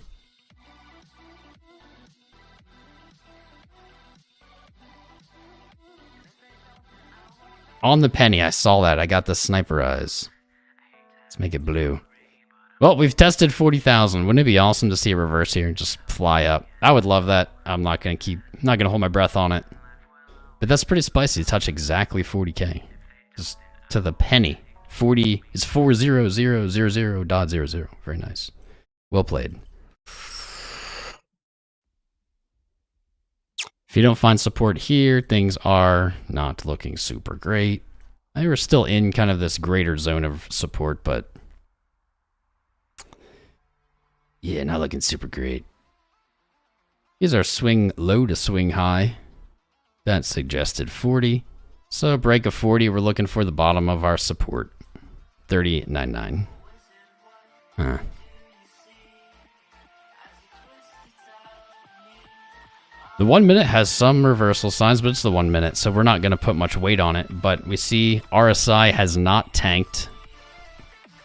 On the penny, I saw that. I got the sniper eyes. Let's make it blue. Well, we've tested 40,000. Wouldn't it be awesome to see a reverse here and just fly up? I would love that. I'm not going to hold my breath on it. But that's pretty spicy to touch exactly 40K. Just to the penny. 40 is 40000.00. Very nice. Well played. If you don't find support here, things are not looking super great. I we're still in kind of this greater zone of support, but yeah, not looking super great. Here's our swing low to swing high. That suggested 40. So break of 40, we're looking for the bottom of our support. 30.99. Huh. The 1 minute has some reversal signs, but it's the 1 minute, so we're not going to put much weight on it. But we see RSI has not tanked.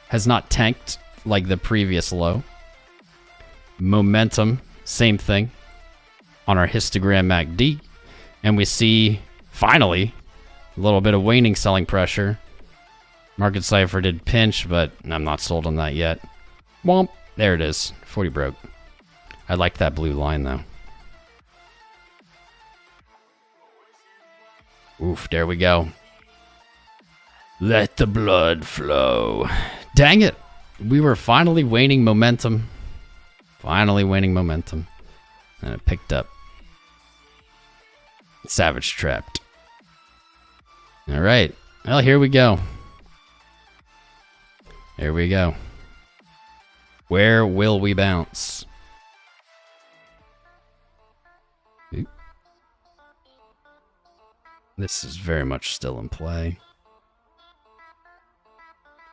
Has not tanked like the previous low. Momentum, same thing on our histogram MACD. And we see, finally, a little bit of waning selling pressure. Market Cipher did pinch, but I'm not sold on that yet. Womp. There it is. 40 broke. I like that blue line, though. Oof, there we go. Let the blood flow. Dang it. We were finally waning momentum. Finally waning momentum. And it picked up. Savage trapped. All right. Well, here we go. There we go. Where will we bounce? Oop. This is very much still in play.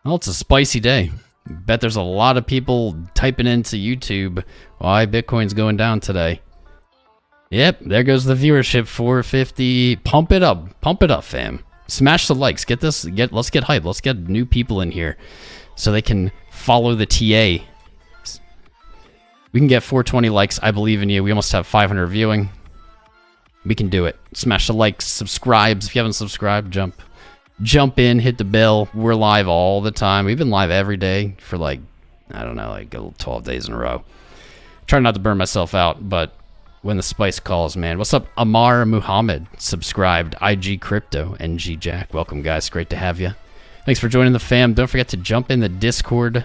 Well, it's a spicy day. Bet there's a lot of people typing into YouTube why Bitcoin's going down today. Yep, there goes the viewership, 450. Pump it up, fam. Smash the likes. Let's get hype. Let's get new people in here so they can follow the TA. We can get 420 likes. I believe in you. We almost have 500 viewing. We can do it. Smash the likes, subscribes. If you haven't subscribed, jump in, hit the bell. We're live all the time. We've been live every day for like, I don't know, like 12 days in a row. Trying not to burn myself out, but when the spice calls, man. What's up? Amar Muhammad subscribed. IG Crypto, NG Jack. Welcome, guys. Great to have you. Thanks for joining the fam. Don't forget to jump in the Discord.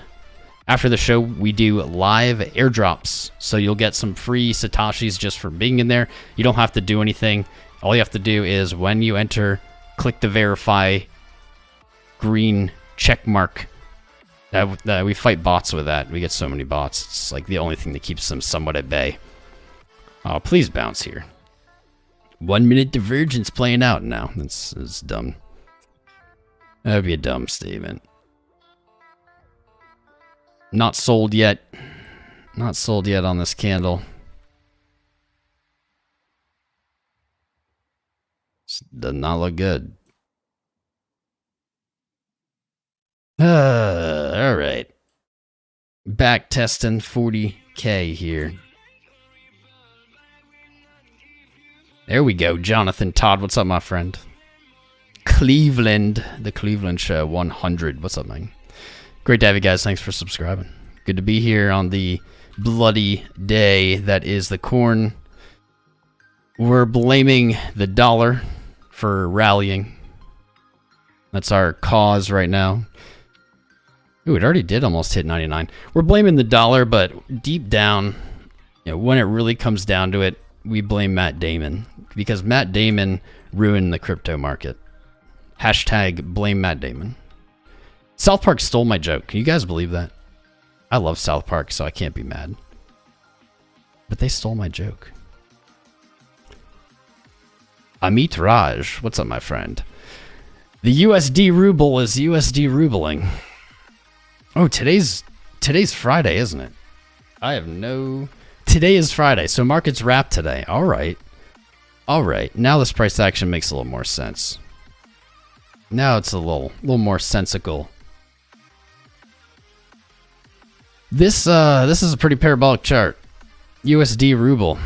After the show, we do live airdrops, so you'll get some free Satoshis just for being in there. You don't have to do anything. All you have to do is when you enter, click the verify green check mark. We fight bots with that. We get so many bots. It's like the only thing that keeps them somewhat at bay. Oh, please bounce here. 1 minute divergence playing out now. That's dumb. That would be a dumb statement. Not sold yet. Not sold yet on this candle. Does not look good. All right. Back testing 40K here. There we go. Jonathan Todd, what's up, my friend? Cleveland, the Cleveland Show 100. What's up, man? Great to have you guys. Thanks for subscribing. Good to be here on the bloody day that is the corn. We're blaming the dollar for rallying. That's our cause right now. Ooh, it already did almost hit 99. We're blaming the dollar, but deep down, when it really comes down to it, we blame Matt Damon. Because Matt Damon ruined the crypto market. Hashtag blame Matt Damon. South Park stole my joke. Can you guys believe that? I love South Park, so I can't be mad. But they stole my joke. Amit Raj, what's up, my friend? The USD ruble is USD rubling. Oh, today's Friday, isn't it? I have no... Today is Friday, so markets wrap today. All right. All right. Now this price action makes a little more sense. Now it's a little more sensical. This is a pretty parabolic chart. USD ruble.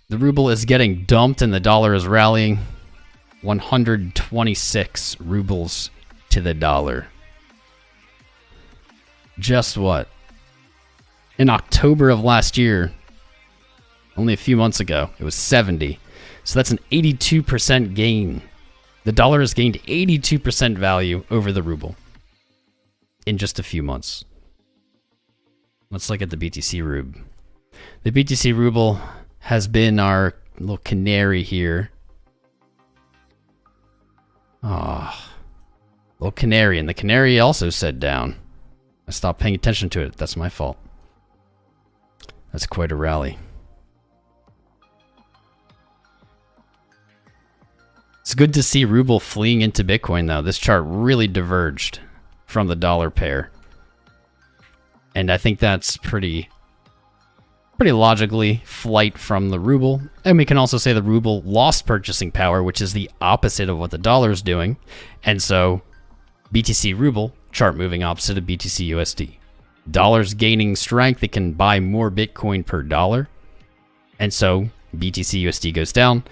The ruble is getting dumped and the dollar is rallying. 126 rubles to the dollar. Just what? In October of last year, only a few months ago, it was 70. So that's an 82% gain. The dollar has gained 82% value over the ruble in just a few months. Let's look at the BTC Rub. The BTC Ruble has been our little canary here. Ah, little canary, and the canary also said down. I stopped paying attention to it. That's my fault. That's quite a rally. It's good to see ruble fleeing into Bitcoin, though. This chart really diverged from the dollar pair. And I think that's pretty logically flight from the ruble. And we can also say the ruble lost purchasing power, which is the opposite of what the dollar is doing. And so BTC ruble, chart moving opposite of BTC USD. Dollar's gaining strength. It can buy more Bitcoin per dollar. And so BTC USD goes down.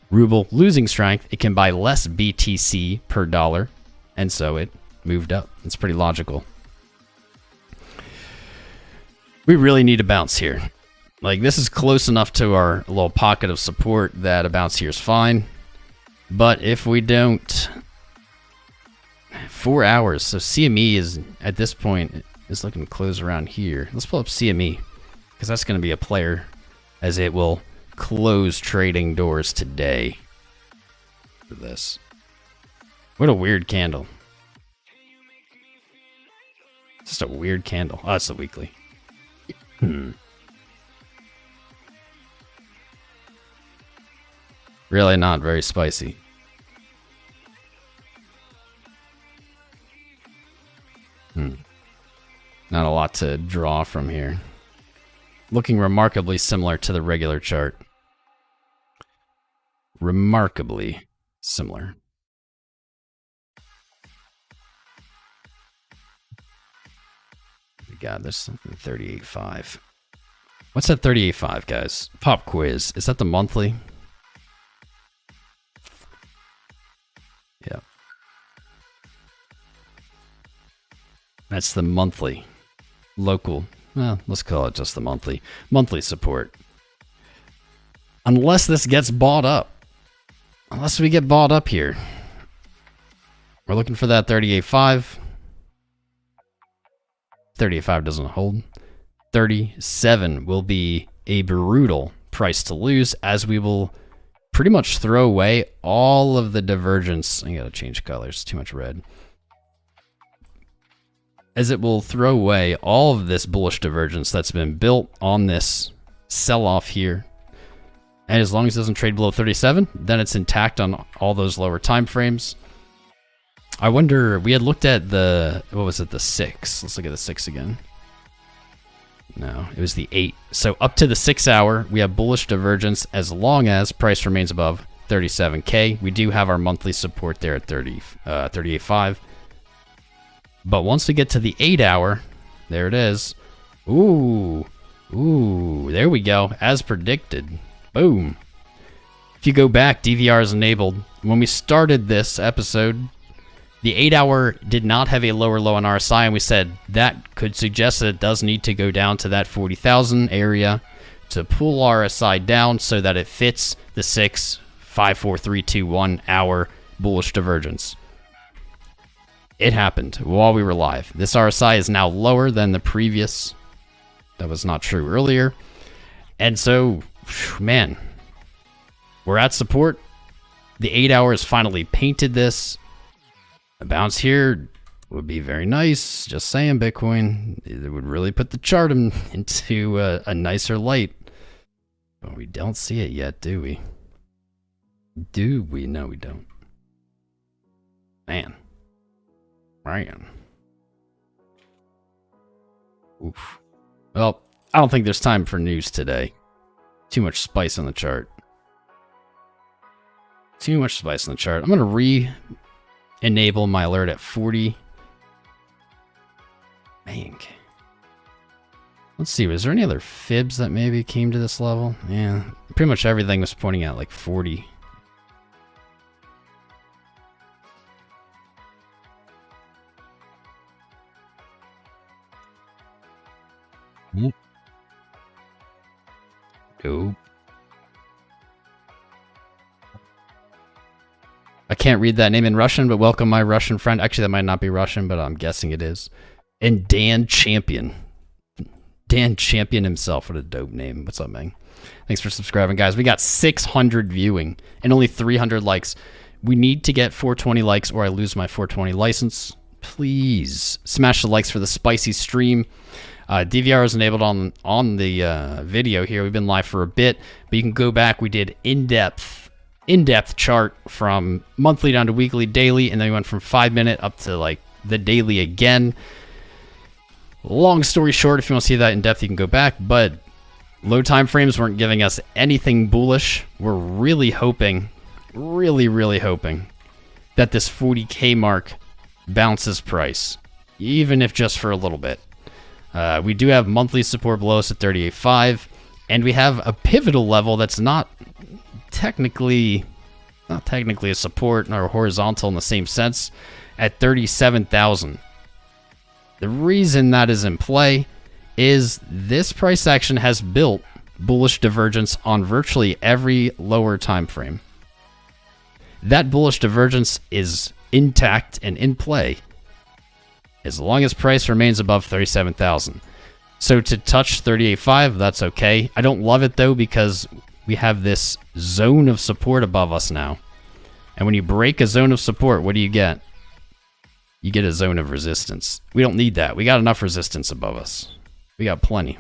Ruble losing strength. It can buy less BTC per dollar. And so it moved up. It's pretty logical. We really need a bounce here. Like, this is close enough to our little pocket of support that a bounce here is fine. But if we don't... 4 hours. So CME is, at this point, is looking to close around here. Let's pull up CME, because that's going to be a player, as it will close trading doors today for this. What a weird candle. Just a weird candle. Oh, it's the weekly. Really not very spicy. Not a lot to draw from here. Looking remarkably similar to the regular chart. Remarkably similar. God, there's something 38.5. What's that 38.5, guys? Pop quiz. Is that the monthly? Yeah. That's the monthly. Local. Well, let's call it just the monthly. Monthly support. Unless this gets bought up. Unless we get bought up here. We're looking for that 38.5. 38.5 doesn't hold. 37 will be a brutal price to lose, as we will pretty much throw away all of the divergence. I gotta change colors, too much red. As it will throw away all of this bullish divergence that's been built on this sell-off here. And as long as it doesn't trade below 37, then it's intact on all those lower time frames. I wonder, we had looked at the, what was it, the 6. Let's look at the 6 again. No, it was the 8. So up to the 6 hour, we have bullish divergence as long as price remains above 37K. We do have our monthly support there at 38.5. But once we get to the 8 hour, there it is. Ooh, there we go. As predicted. Boom. If you go back, DVR is enabled. When we started this episode, the 8 hour did not have a lower low on RSI, and we said that could suggest that it does need to go down to that 40,000 area to pull RSI down so that it fits the 6, 5, 4, 3, 2, 1 hour bullish divergence. It happened while we were live. This RSI is now lower than the previous. That was not true earlier. And so, man, we're at support. The 8 hours finally painted this. A bounce here would be very nice. Just saying, Bitcoin. It would really put the chart into a nicer light. But we don't see it yet, do we? Do we? No, we don't. Man. Oof. Well, I don't think there's time for news today. Too much spice on the chart. Too much spice on the chart. I'm going to re-enable my alert at 40. Man. Let's see, was there any other fibs that maybe came to this level? Yeah, pretty much everything was pointing at like 40. Nope. I can't read that name in Russian, but welcome my Russian friend. Actually, that might not be Russian, but I'm guessing it is. And Dan Champion. Dan Champion himself. What a dope name. What's up, man? Thanks for subscribing, guys. We got 600 viewing and only 300 likes. We need to get 420 likes or I lose my 420 license. Please smash the likes for the spicy stream. DVR is enabled on the video here. We've been live for a bit, but you can go back. We did in-depth chart from monthly down to weekly, daily, and then we went from 5-minute up to like the daily again. Long story short, if you want to see that in depth, you can go back, but low time frames weren't giving us anything bullish. We're really hoping, really hoping that this 40K mark bounces price, even if just for a little bit. We do have monthly support below us at 38.5, and we have a pivotal level that's not technically a support nor horizontal in the same sense at 37,000. The reason that is in play is this price action has built bullish divergence on virtually every lower time frame. That bullish divergence is intact and in play as long as price remains above 37,000. So to touch 38.5, that's okay. I don't love it though because we have this zone of support above us now. And when you break a zone of support, what do you get? You get a zone of resistance. We don't need that. We got enough resistance above us. We got plenty.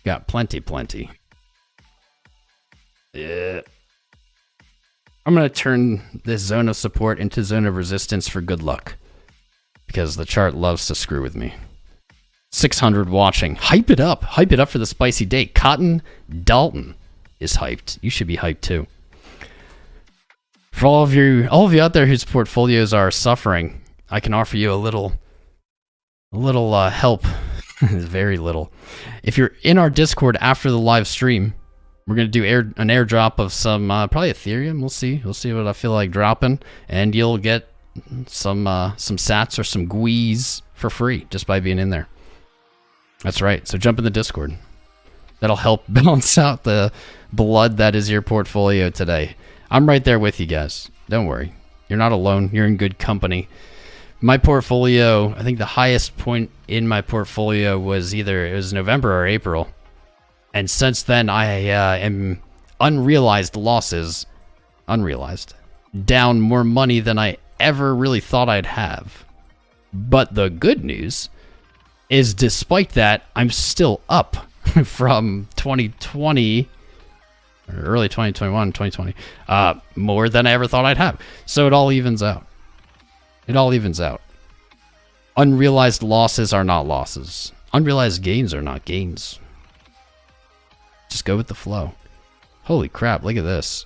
Got plenty. Yeah. I'm going to turn this zone of support into zone of resistance for good luck. Because the chart loves to screw with me. 600 watching. Hype it up. Hype it up for the spicy day. Cotton Dalton is hyped. You should be hyped too. For all of you out there whose portfolios are suffering, I can offer you a little help. Very little. If you're in our Discord after the live stream, we're going to do an airdrop of some, probably Ethereum. We'll see what I feel like dropping. And you'll get some sats or some GUIs for free just by being in there. That's right. So jump in the Discord. That'll help balance out the blood that is your portfolio today. I'm right there with you guys. Don't worry. You're not alone. You're in good company. My portfolio, I think the highest point in my portfolio was it was November or April. And since then, I am unrealized losses, down more money than I ever really thought I'd have. But the good news is despite that, I'm still up from 2020, or early 2021, 2020, more than I ever thought I'd have. So it all evens out. Unrealized losses are not losses. Unrealized gains are not gains. Just go with the flow. Holy crap, look at this.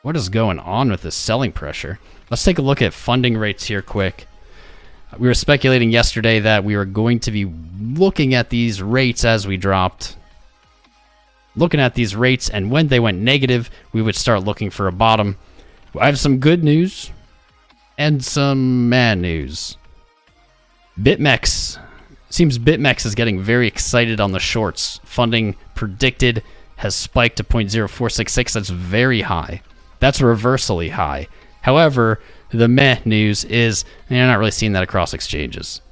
What is going on with this selling pressure? Let's take a look at funding rates here quick. We were speculating yesterday that we were going to be looking at these rates as we dropped. Looking at these rates, and when they went negative, we would start looking for a bottom. I have some good news and some bad news. BitMEX. Seems BitMEX is getting very excited on the shorts. Funding predicted has spiked to 0.0466. That's very high. That's reversally high. However, the meh news is you're not really seeing that across exchanges.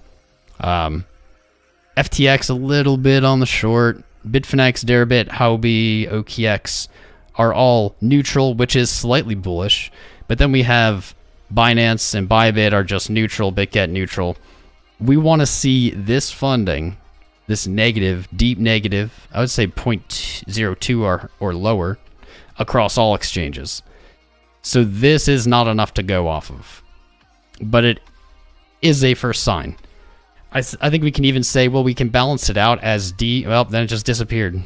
FTX a little bit on the short. Bitfinex, Deribit, Huobi, OKX are all neutral, which is slightly bullish. But then we have Binance and Bybit are just neutral, BitGet neutral. We want to see this funding, this negative, deep negative, I would say 0.02 or lower across all exchanges. So this is not enough to go off of, but it is a first sign. I think we can even say, well, we can balance it out as well, then it just disappeared.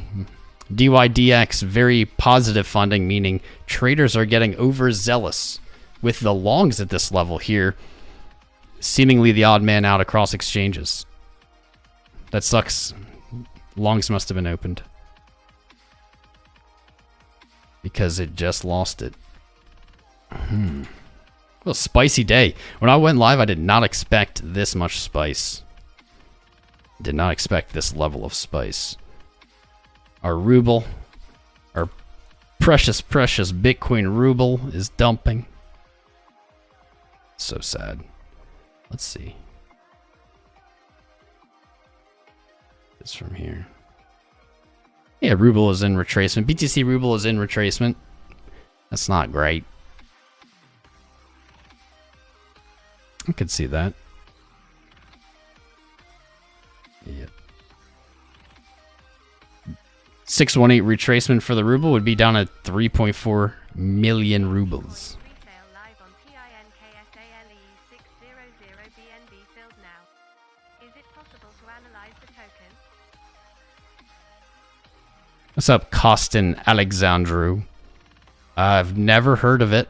DYDX, very positive funding, meaning traders are getting overzealous with the longs at this level here, seemingly the odd man out across exchanges. That sucks. Longs must have been opened because it just lost it. Well, spicy day. When I went live, I did not expect this much spice. Did not expect this level of spice. Our ruble, our precious, precious Bitcoin ruble is dumping. So sad. Let's see. This from here. Yeah, ruble is in retracement. BTC ruble is in retracement. That's not great. I could see that. Yep. 618 retracement for the ruble would be down at 3.4 million rubles. What's up, Costin Alexandru? I've never heard of it.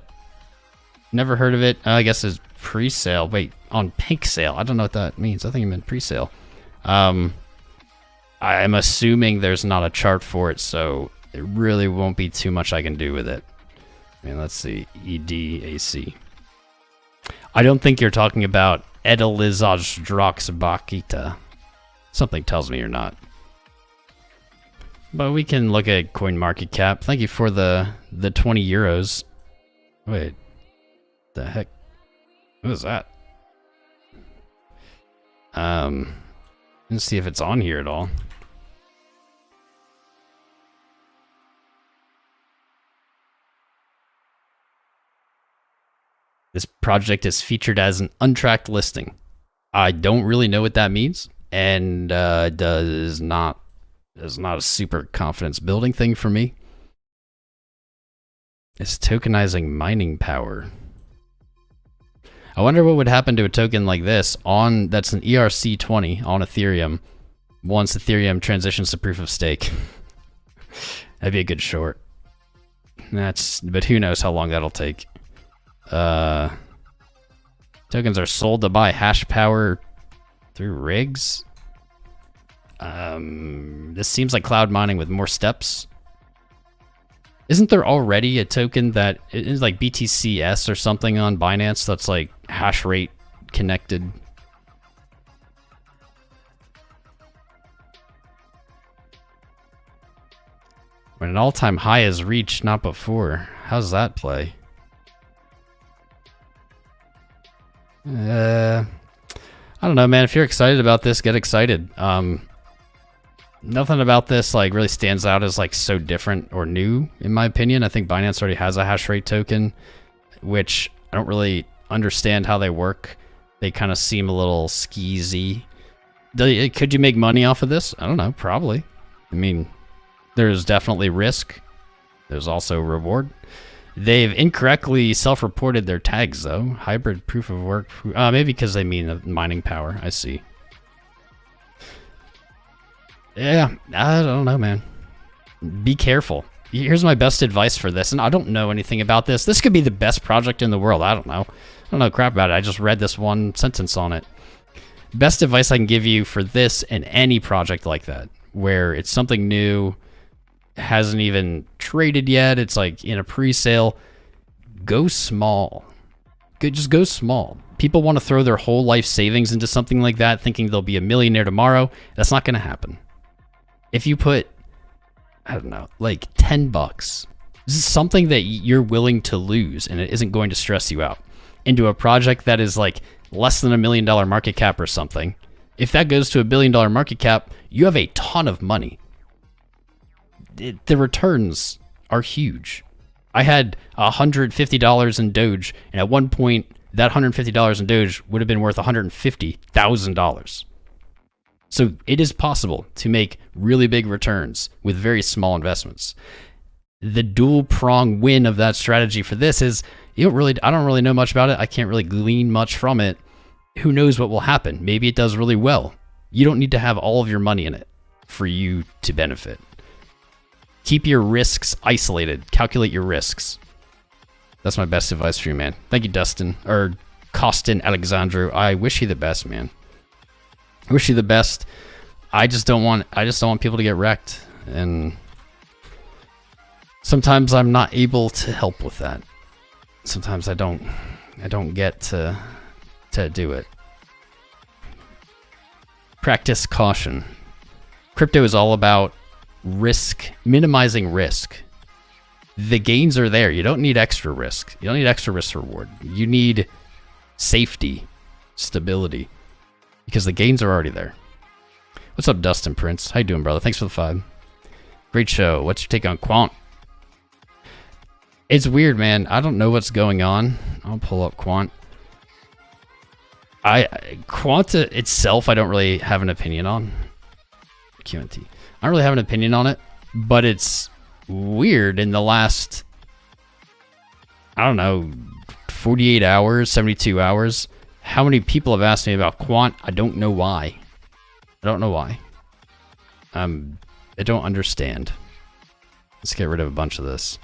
Never heard of it. I guess it's pre-sale. Wait, on pink sale. I don't know what that means. I think it meant pre-sale. I'm assuming there's not a chart for it, so it really won't be too much I can do with it. I mean, let's see. EDAC. I don't think you're talking about Edelizajdroxbakita. Something tells me you're not. But we can look at CoinMarketCap. Thank you for the 20 euros. Wait. The heck? What was that? Let's see if it's on here at all. This project is featured as an untracked listing. I don't really know what that means, and is not a super confidence building thing for me. It's tokenizing mining power. I wonder what would happen to a token like this that's an ERC20 on Ethereum once Ethereum transitions to proof of stake. That'd be a good short. But who knows how long that'll take. Tokens are sold to buy hash power through rigs. This seems like cloud mining with more steps. Isn't there already a token that is like BTCS or something on Binance that's like hash rate connected? When an all-time high is reached, not before. How's that play? I don't know, man. If you're excited about this, get excited. Nothing about this like really stands out as like so different or new, in my opinion. I think Binance already has a hash rate token, which I don't really understand how they work. They kind of seem a little skeezy. Could you make money off of this? I don't know, probably. I mean, there's definitely risk. There's also reward. They've incorrectly self-reported their tags, though. Hybrid proof of work. Maybe because they mean mining power. I see. Yeah, I don't know, man. Be careful. Here's my best advice for this, and I don't know anything about this. This could be the best project in the world. I don't know. I don't know crap about it. I just read this one sentence on it. Best advice I can give you for this and any project like that, where it's something new, hasn't even traded yet, it's like in a pre-sale, go small. Just go small. People want to throw their whole life savings into something like that, thinking they'll be a millionaire tomorrow. That's not going to happen. If you put, I don't know, like 10 bucks, this is something that you're willing to lose and it isn't going to stress you out, into a project that is like less than $1 million market cap or something. If that goes to $1 billion market cap, you have a ton of money. The returns are huge. I had $150 in Doge, and at one point that $150 in Doge would have been worth $150,000. So it is possible to make really big returns with very small investments. The dual prong win of that strategy for this is I don't really know much about it. I can't really glean much from it. Who knows what will happen? Maybe it does really well. You don't need to have all of your money in it for you to benefit. Keep your risks isolated. Calculate your risks. That's my best advice for you, man. Thank you, Dustin, or Costin Alexandru. I wish you the best, man. I wish you the best. I just don't want people to get wrecked, and sometimes I'm not able to help with that. Sometimes I don't get to do it. Practice caution. Crypto is all about minimizing risk. The gains are there. You don't need extra risk. You don't need extra risk reward. You need safety, stability, because the gains are already there. What's up, Dustin Prince? How you doing, brother? Thanks for the 5. Great show. What's your take on Quant? It's weird, man. I don't know what's going on. I'll pull up Quant. Quant itself, I don't really have an opinion on. QNT. I don't really have an opinion on it, but it's weird in the last, I don't know, 48 hours, 72 hours. How many people have asked me about Quant? I don't know why. I don't know why. I don't understand. Let's get rid of a bunch of this.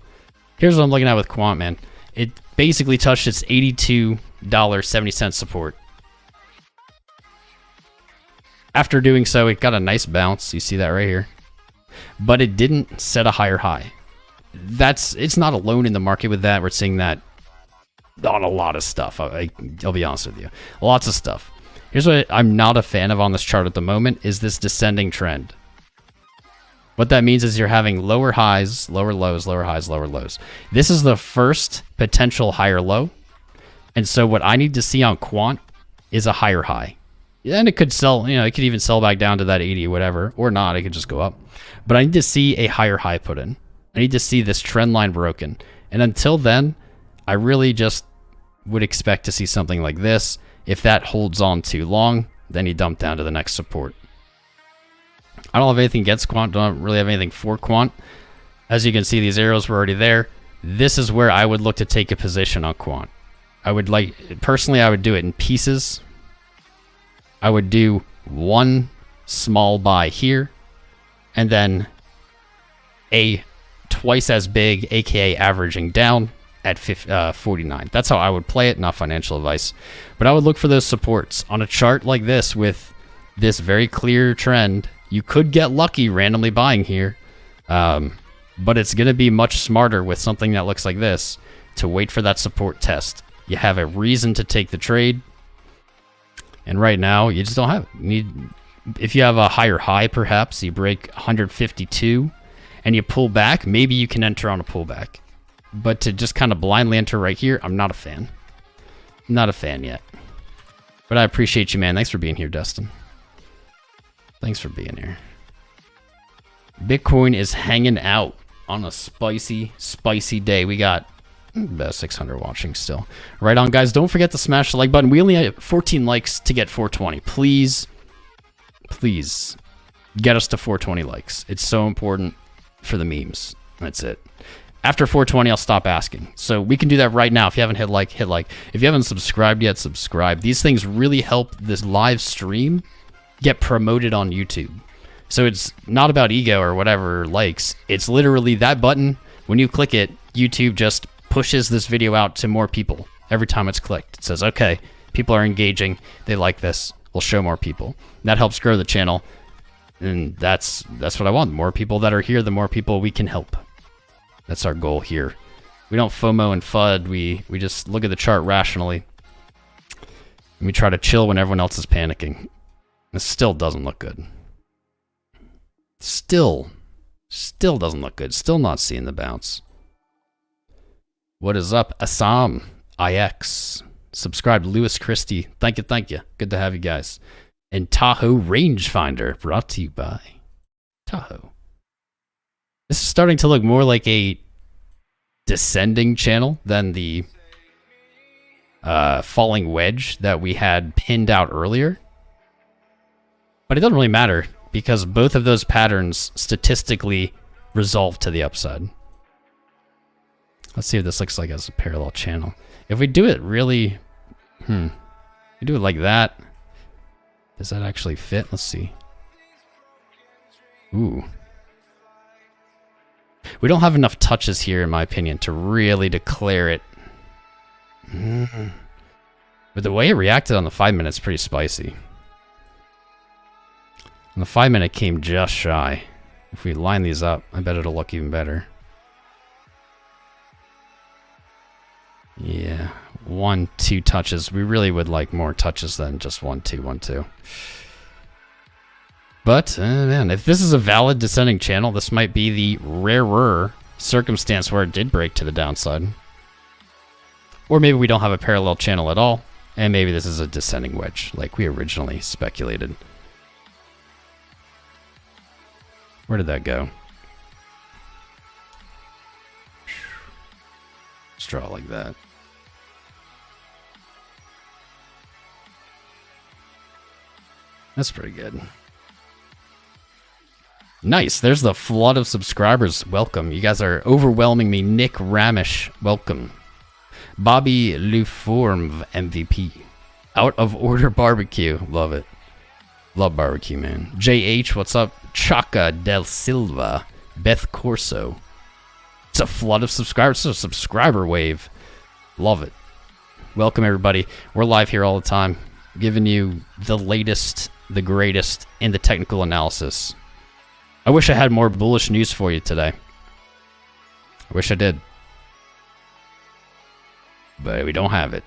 Here's what I'm looking at with Quant, man. It basically touched its $82.70 support. After doing so, it got a nice bounce. You see that right here. But it didn't set a higher high. It's not alone in the market with that. We're seeing that on a lot of stuff. I'll be honest with you. Lots of stuff. Here's what I'm not a fan of on this chart at the moment is this descending trend. What that means is you're having lower highs, lower lows, lower highs, lower lows. This is the first potential higher low. And so what I need to see on Quant is a higher high. And it could sell, it could even sell back down to that 80 or whatever, or not, it could just go up. But I need to see a higher high put in. I need to see this trend line broken. And until then, I really just would expect to see something like this. If that holds on too long, then you dump down to the next support. I don't have anything against Quant, don't really have anything for Quant. As you can see, these arrows were already there. This is where I would look to take a position on Quant. Personally, I would do it in pieces. I would do one small buy here, and then a twice as big, aka averaging down at 49. That's how I would play it, not financial advice. But I would look for those supports. On a chart like this with this very clear trend, you could get lucky randomly buying here, but it's going to be much smarter with something that looks like this to wait for that support test. You have a reason to take the trade. And right now, you just don't have it. If you have a higher high, perhaps, you break 152 and you pull back, maybe you can enter on a pullback. But to just kind of blindly enter right here, I'm not a fan. Not a fan yet. But I appreciate you, man. Thanks for being here, Dustin. Thanks for being here. Bitcoin is hanging out on a spicy, spicy day. We got about 600 watching still. Right on, guys. Don't forget to smash the like button. We only have 14 likes to get 420. Please, please get us to 420 likes. It's so important for the memes. That's it. After 420, I'll stop asking. So we can do that right now. If you haven't hit like, hit like. If you haven't subscribed yet, subscribe. These things really help this live stream get promoted on YouTube. So it's not about ego or whatever likes. It's literally that button. When you click it, YouTube just pushes this video out to more people every time it's clicked. It says, okay, people are engaging. They like this. We'll show more people. That helps grow the channel. And that's what I want. The more people that are here, the more people we can help. That's our goal here. We don't FOMO and FUD. We just look at the chart rationally. And we try to chill when everyone else is panicking. It still doesn't look good. Still doesn't look good. Still not seeing the bounce. What is up, Assam IX? Subscribe, Lewis Christie. Thank you. Good to have you guys. And Tahoe Rangefinder, brought to you by Tahoe. This is starting to look more like a descending channel than the falling wedge that we had pinned out earlier. But it doesn't really matter because both of those patterns statistically resolve to the upside. Let's see what this looks like as a parallel channel. If we do it really, we do it like that. Does that actually fit? Let's see. Ooh. We don't have enough touches here, in my opinion, to really declare it. But the way it reacted on the 5 minutes is pretty spicy. And the 5 minute came just shy. If we line these up, I bet it'll look even better. Yeah, 1, 2 touches. We really would like more touches than just 1, 2, 1, 2. But, man, if this is a valid descending channel, this might be the rarer circumstance where it did break to the downside. Or maybe we don't have a parallel channel at all, and maybe this is a descending wedge, like we originally speculated. Where did that go? Just draw it like that. That's pretty good. Nice. There's the flood of subscribers. Welcome. You guys are overwhelming me. Nick Ramish, welcome. Bobby Luform, MVP. Out of Order Barbecue. Love it. Love barbecue, man. JH, what's up? Chaka Del Silva. Beth Corso. It's a flood of subscribers. It's a subscriber wave. Love it. Welcome, everybody. We're live here all the time, giving you the latest, the greatest in the technical analysis. I wish I had more bullish news for you today. I wish I did. But we don't have it.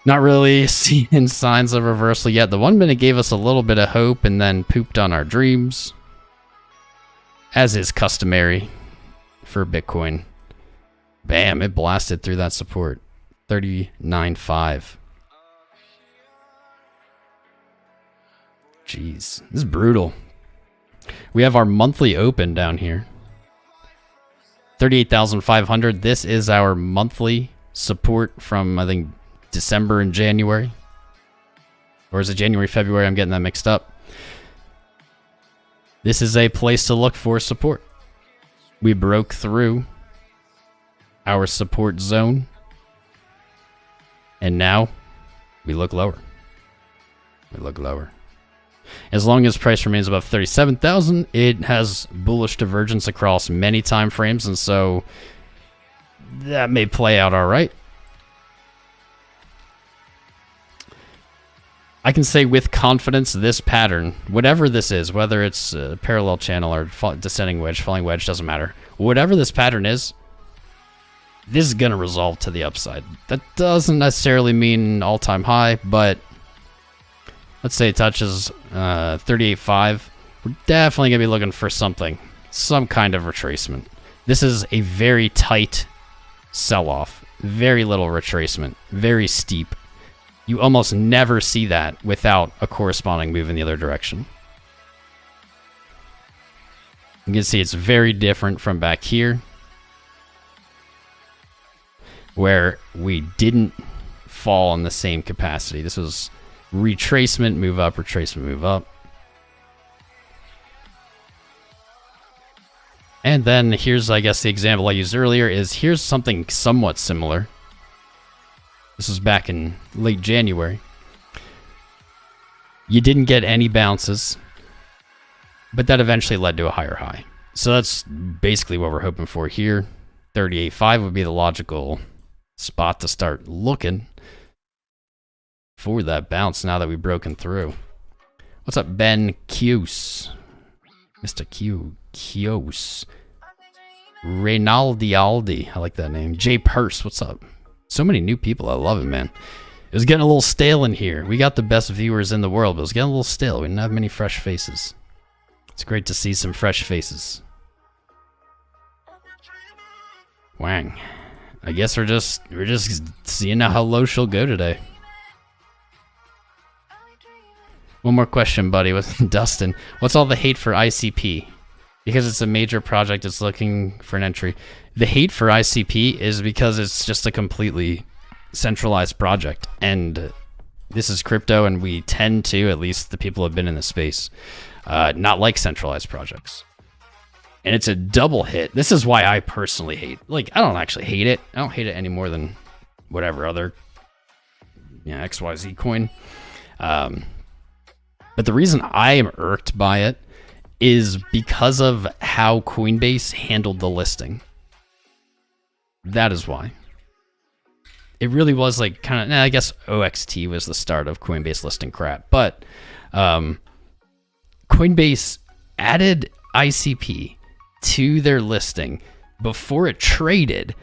Not really seeing signs of reversal yet. The 1 minute gave us a little bit of hope and then pooped on our dreams. As is customary for Bitcoin. Bam, it blasted through that support. 39.5. Jeez, this is brutal. We have our monthly open down here. 38,500. This is our monthly support from, I think, December and January. Or is it January, February? I'm getting that mixed up. This is a place to look for support. We broke through our support zone. And now we look lower. We look lower. As long as price remains above 37,000, it has bullish divergence across many time frames, and so that may play out all right. I can say with confidence this pattern, whatever this is, whether it's a parallel channel or descending wedge, falling wedge, doesn't matter. Whatever this pattern is, this is going to resolve to the upside. That doesn't necessarily mean all-time high, but let's say it touches 38.5. We're definitely going to be looking for something, some kind of retracement. This is a very tight sell-off, very little retracement, very steep. You almost never see that without a corresponding move in the other direction. You can see it's very different from back here, where we didn't fall in the same capacity. This was retracement, move up, retracement, move up. And then here's, I guess, the example I used earlier is here's something somewhat similar. This was back in late January. You didn't get any bounces, but that eventually led to a higher high. So that's basically what we're hoping for here. 38.5 would be the logical spot to start looking for that bounce now that we've broken through. What's up, Ben Cuse? Mr. Q. Kios. Reynaldi Aldi. I like that name. Jay Purse, what's up? So many new people. I love it, man. It was getting a little stale in here. We got the best viewers in the world, but it was getting a little stale. We didn't have many fresh faces. It's great to see some fresh faces. Wang. I guess we're just seeing how low she'll go today. One more question, buddy, with Dustin. What's all the hate for ICP? because it's a major project. It's looking for an entry. The hate for ICP is because it's just a completely centralized project, and this is crypto, and we tend to, at least the people who have been in the space, not like centralized projects. And it's a double hit. This is why I personally hate. Like, I don't actually hate it. I don't hate it any more than whatever other XYZ coin. But the reason I am irked by it is because of how Coinbase handled the listing. That is why. It really was like kind of, I guess OXT was the start of Coinbase listing crap. But Coinbase added ICP to their listing before it traded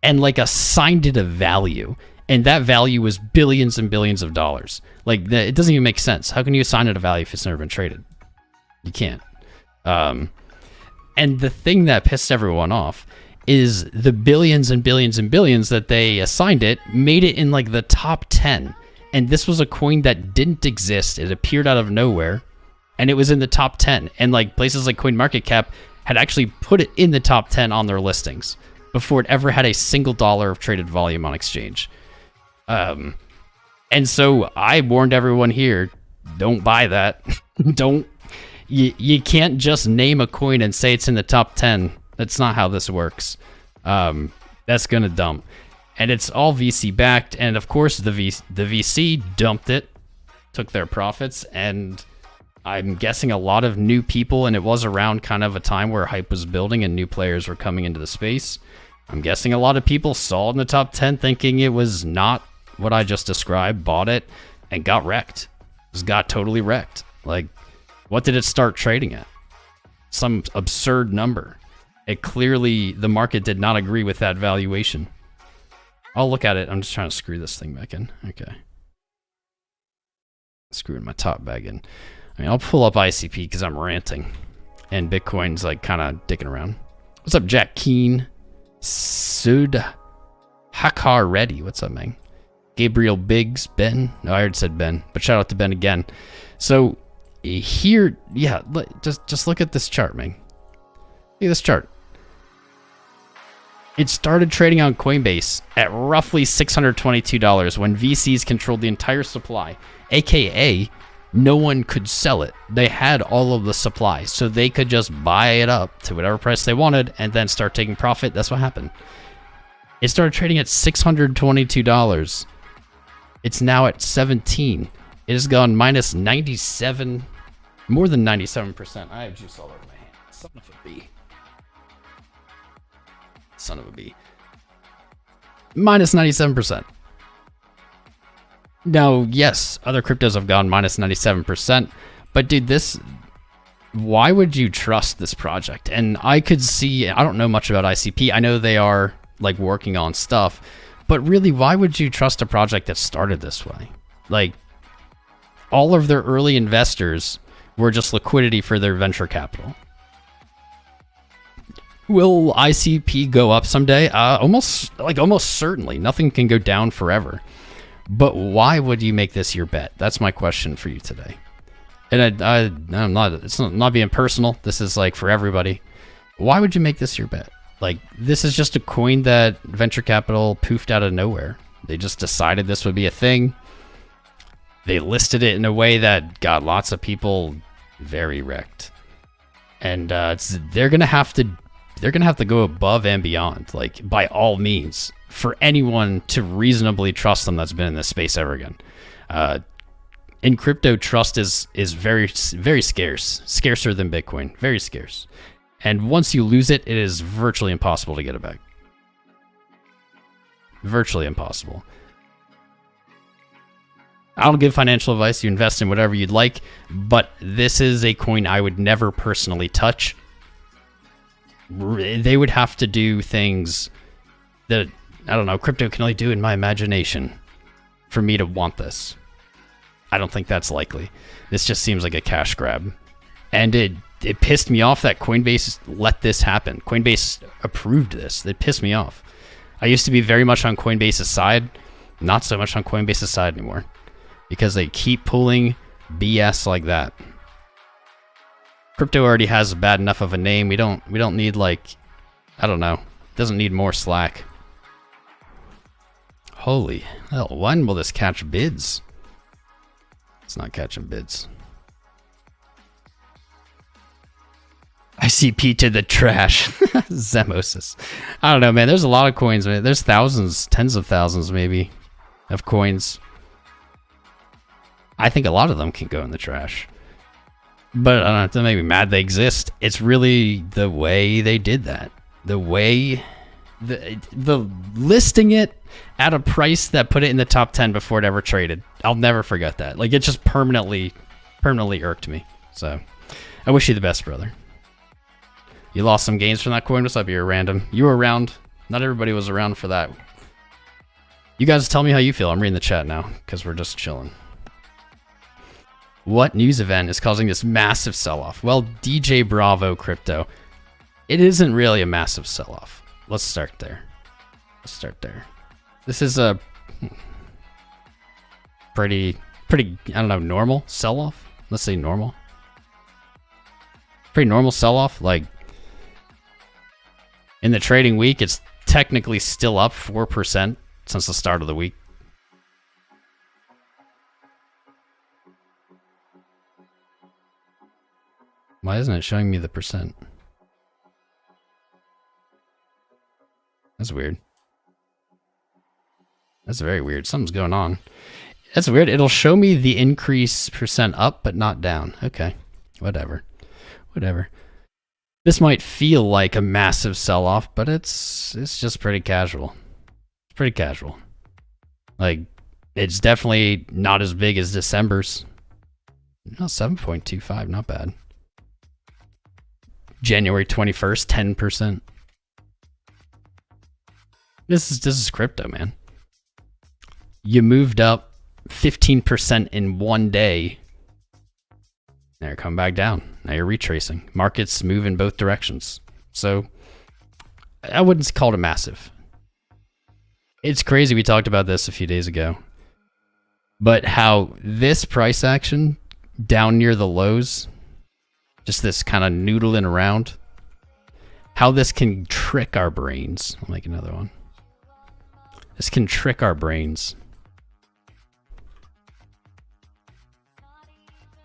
and like assigned it a value. And that value was billions and billions of dollars. Like, it doesn't even make sense. How can you assign it a value if it's never been traded? You can't. And the thing that pissed everyone off is the billions and billions and billions that they assigned it made it in like the top 10. And this was a coin that didn't exist. It appeared out of nowhere and it was in the top 10. And like places like CoinMarketCap had actually put it in the top 10 on their listings before it ever had a single dollar of traded volume on exchange. And so I warned everyone here, don't buy that. You can't just name a coin and say it's in the top 10. That's not how this works. That's gonna dump. And it's all VC backed, and of course the VC dumped it, took their profits, and I'm guessing a lot of new people, and it was around kind of a time where hype was building and new players were coming into the space. I'm guessing a lot of people saw it in the top 10 thinking it was not what I just described, bought it, and got wrecked. Just got totally wrecked. Like, what did it start trading at? Some absurd number. It clearly, the market did not agree with that valuation. I'll look at it. I'm just trying to screw this thing back in. Okay. Screwing my top back in. I mean, I'll pull up ICP because I'm ranting. And Bitcoin's like kind of dicking around. What's up, Jack Keen? Sud Hakar Reddy. What's up, man? Gabriel Biggs. Ben. No, I already said Ben. But shout out to Ben again. So here, yeah, just look at this chart, man. Look at this chart. It started trading on Coinbase at roughly $622 when VCs controlled the entire supply, aka no one could sell it. They had all of the supply, so they could just buy it up to whatever price they wanted and then start taking profit. That's what happened. It started trading at $622. It's now at 17. It has gone minus 97, more than 97%. I have juice all over my hand. Son of a bee. Son of a bee. Minus 97%. Now, yes, other cryptos have gone minus 97%, but dude, why would you trust this project? And I could see, I don't know much about ICP. I know they are like working on stuff, but really, why would you trust a project that started this way? Like, all of their early investors were just liquidity for their venture capital. Will ICP go up someday? Almost certainly. Nothing can go down forever. But why would you make this your bet? That's my question for you today. And I'm not. It's not being personal. This is like for everybody. Why would you make this your bet? Like, this is just a coin that venture capital poofed out of nowhere. They just decided this would be a thing. They listed it in a way that got lots of people very wrecked. And they're gonna have to go above and beyond, like, by all means, for anyone to reasonably trust them that's been in this space ever again. In crypto, trust is very, very scarce, scarcer than Bitcoin, very scarce. And once you lose it, it is virtually impossible to get it back. Virtually impossible. I don't give financial advice. You invest in whatever you'd like, but this is a coin I would never personally touch. They would have to do things that, I don't know, crypto can only do in my imagination for me to want this. I don't think that's likely. This just seems like a cash grab. And it pissed me off that Coinbase let this happen. Coinbase approved this. It pissed me off. I used to be very much on Coinbase's side, not so much on Coinbase's side anymore, because they keep pulling BS like that. Crypto already has bad enough of a name. We don't need, like, I don't know. Doesn't need more slack. Holy hell, when will this catch bids? It's not catching bids. ICP to the trash. Zemosis. I don't know, man. There's a lot of coins, man. There's thousands, tens of thousands, maybe, of coins. I think a lot of them can go in the trash. But I don't know, that make me mad they exist. It's really the way they did that. The way... The listing it at a price that put it in the top 10 before it ever traded. I'll never forget that. Like, it just permanently irked me. So, I wish you the best, brother. You lost some gains from that coin. What's up? You're random. You were around. Not everybody was around for that. You guys tell me how you feel. I'm reading the chat now because we're just chilling. What news event is causing this massive sell-off? Well, DJ Bravo Crypto. It isn't really a massive sell-off. Let's start there. This is a pretty, I don't know, normal sell-off? Let's say normal. Pretty normal sell-off. Like, in the trading week, it's technically still up 4% since the start of the week. Why isn't it showing me the percent? That's weird. That's very weird. Something's going on. That's weird. It'll show me the increase percent up, but not down. Okay. Whatever. This might feel like a massive sell-off, but it's just pretty casual. It's pretty casual. Like, it's definitely not as big as December's. No, 7.25, not bad. January 21st, 10%. This is crypto, man. You moved up 15% in one day. Now you're coming back down. Now you're retracing. Markets move in both directions. So I wouldn't call it massive. It's crazy. We talked about this a few days ago. But how this price action down near the lows, just this kind of noodling around, how this can trick our brains. I'll make another one. This can trick our brains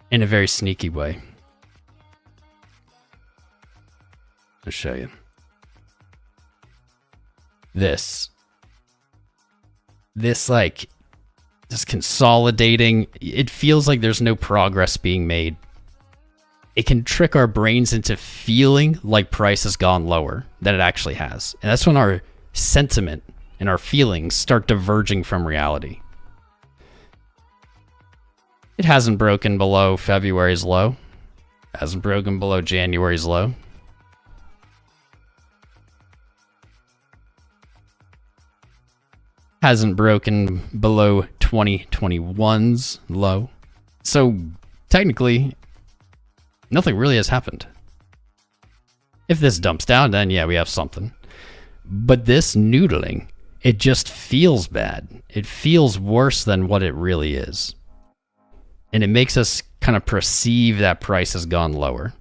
in a very sneaky way. I'll show you. This like, just consolidating. It feels like there's no progress being made. It can trick our brains into feeling like price has gone lower than it actually has. And that's when our sentiment and our feelings start diverging from reality. It hasn't broken below February's low. Hasn't broken below January's low. Hasn't broken below 2021's low. So technically, nothing really has happened. If this dumps down, then yeah, we have something. But this noodling, it just feels bad. It feels worse than what it really is. And it makes us kind of perceive that price has gone lower.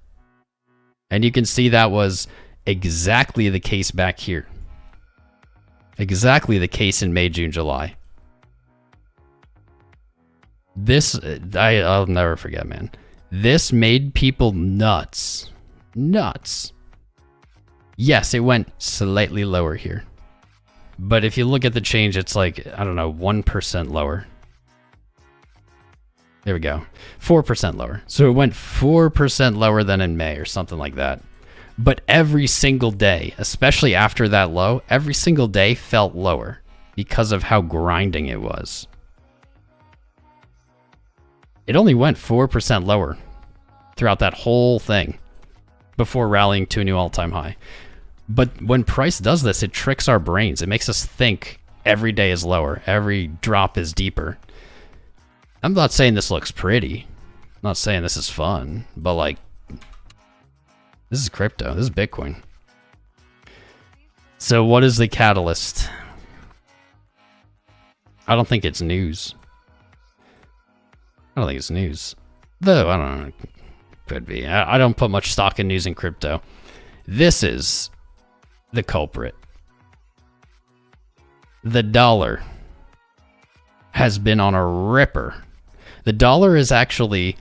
And you can see that was exactly the case back here. Exactly the case in May, June, July. This, I'll never forget, man. This made people nuts. Nuts. Yes, it went slightly lower here. But if you look at the change, it's like, I don't know, 1% lower. There we go. 4% lower. So it went 4% lower than in May or something like that. But every single day, especially after that low, every single day felt lower because of how grinding it was. It only went 4% lower throughout that whole thing before rallying to a new all-time high. But when price does this, it tricks our brains. It makes us think every day is lower. Every drop is deeper. I'm not saying this looks pretty. I'm not saying this is fun. But like, this is crypto. This is Bitcoin. So what is the catalyst? I don't think it's news. I don't think it's news. Though, I don't know. Could be. I don't put much stock in news in crypto. This is the culprit. The dollar has been on a ripper. The dollar is actually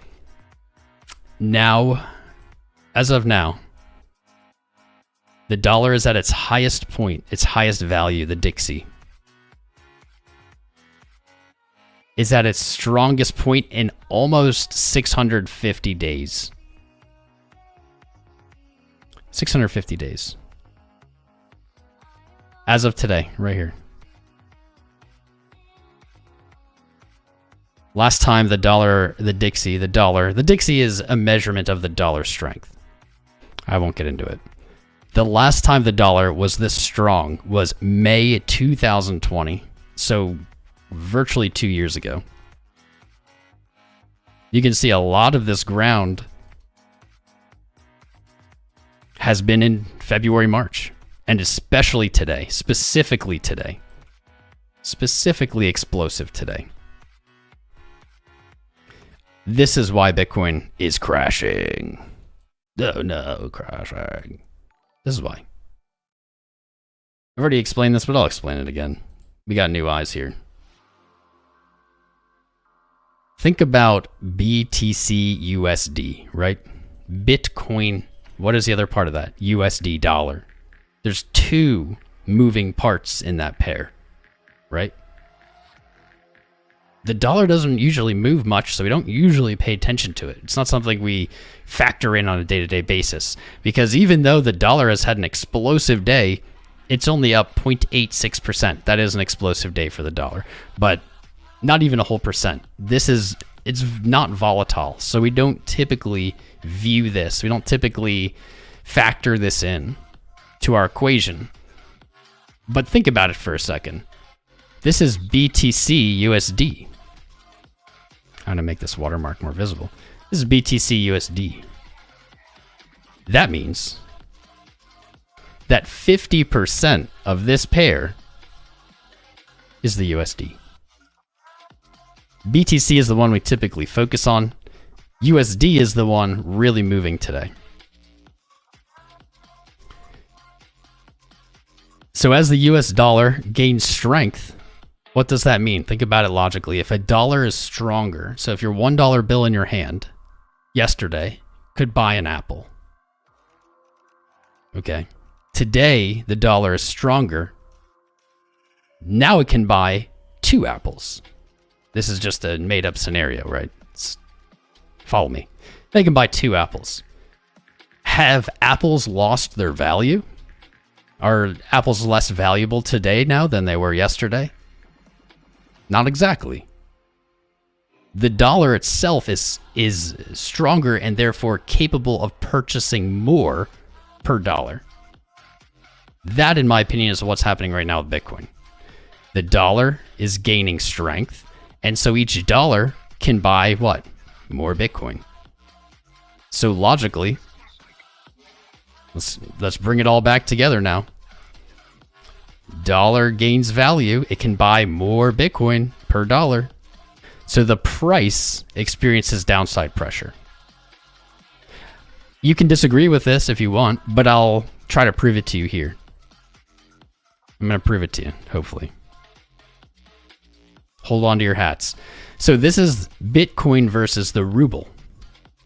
now, as of now, the dollar is at its highest point, its highest value, the DXY. Is at its strongest point in almost 650 days. 650 days. As of today, right here. Last time the dollar, the DXY is a measurement of the dollar strength. I won't get into it. The last time the dollar was this strong was May 2020. So virtually 2 years ago. You can see a lot of this ground has been in February, March, and especially today, specifically explosive today. This is why Bitcoin is crashing. Oh no, crashing. This is why. I've already explained this, but I'll explain it again. We got new eyes here. Think about BTC USD, right? Bitcoin, what is the other part of that? USD dollar. There's two moving parts in that pair, right? The dollar doesn't usually move much, so we don't usually pay attention to it. It's not something we factor in on a day-to-day basis, because even though the dollar has had an explosive day, it's only up 0.86%. That is an explosive day for the dollar, but not even a whole percent. It's not volatile, so we don't typically view this. We don't typically factor this in to our equation. But think about it for a second. This is BTC USD. I'm gonna make this watermark more visible. This is BTC USD. That means that 50% of this pair is the USD. BTC is the one we typically focus on. USD is the one really moving today. So as the US dollar gains strength, what does that mean? Think about it logically. If a dollar is stronger, so if your $1 bill in your hand yesterday could buy an apple. Okay. Today, the dollar is stronger. Now it can buy 2 apples. This is just a made-up scenario, right? Follow me. They can buy 2 apples. Have apples lost their value? Are apples less valuable today now than they were yesterday? Not exactly. The dollar itself is stronger and therefore capable of purchasing more per dollar. That, in my opinion, is what's happening right now with Bitcoin. The dollar is gaining strength, and so each dollar can buy what? More Bitcoin. So logically, let's bring it all back together now. Dollar gains value. It can buy more Bitcoin per dollar. So the price experiences downside pressure. You can disagree with this if you want, but I'll try to prove it to you here. I'm going to prove it to you, hopefully. Hold on to your hats. So this is Bitcoin versus the ruble.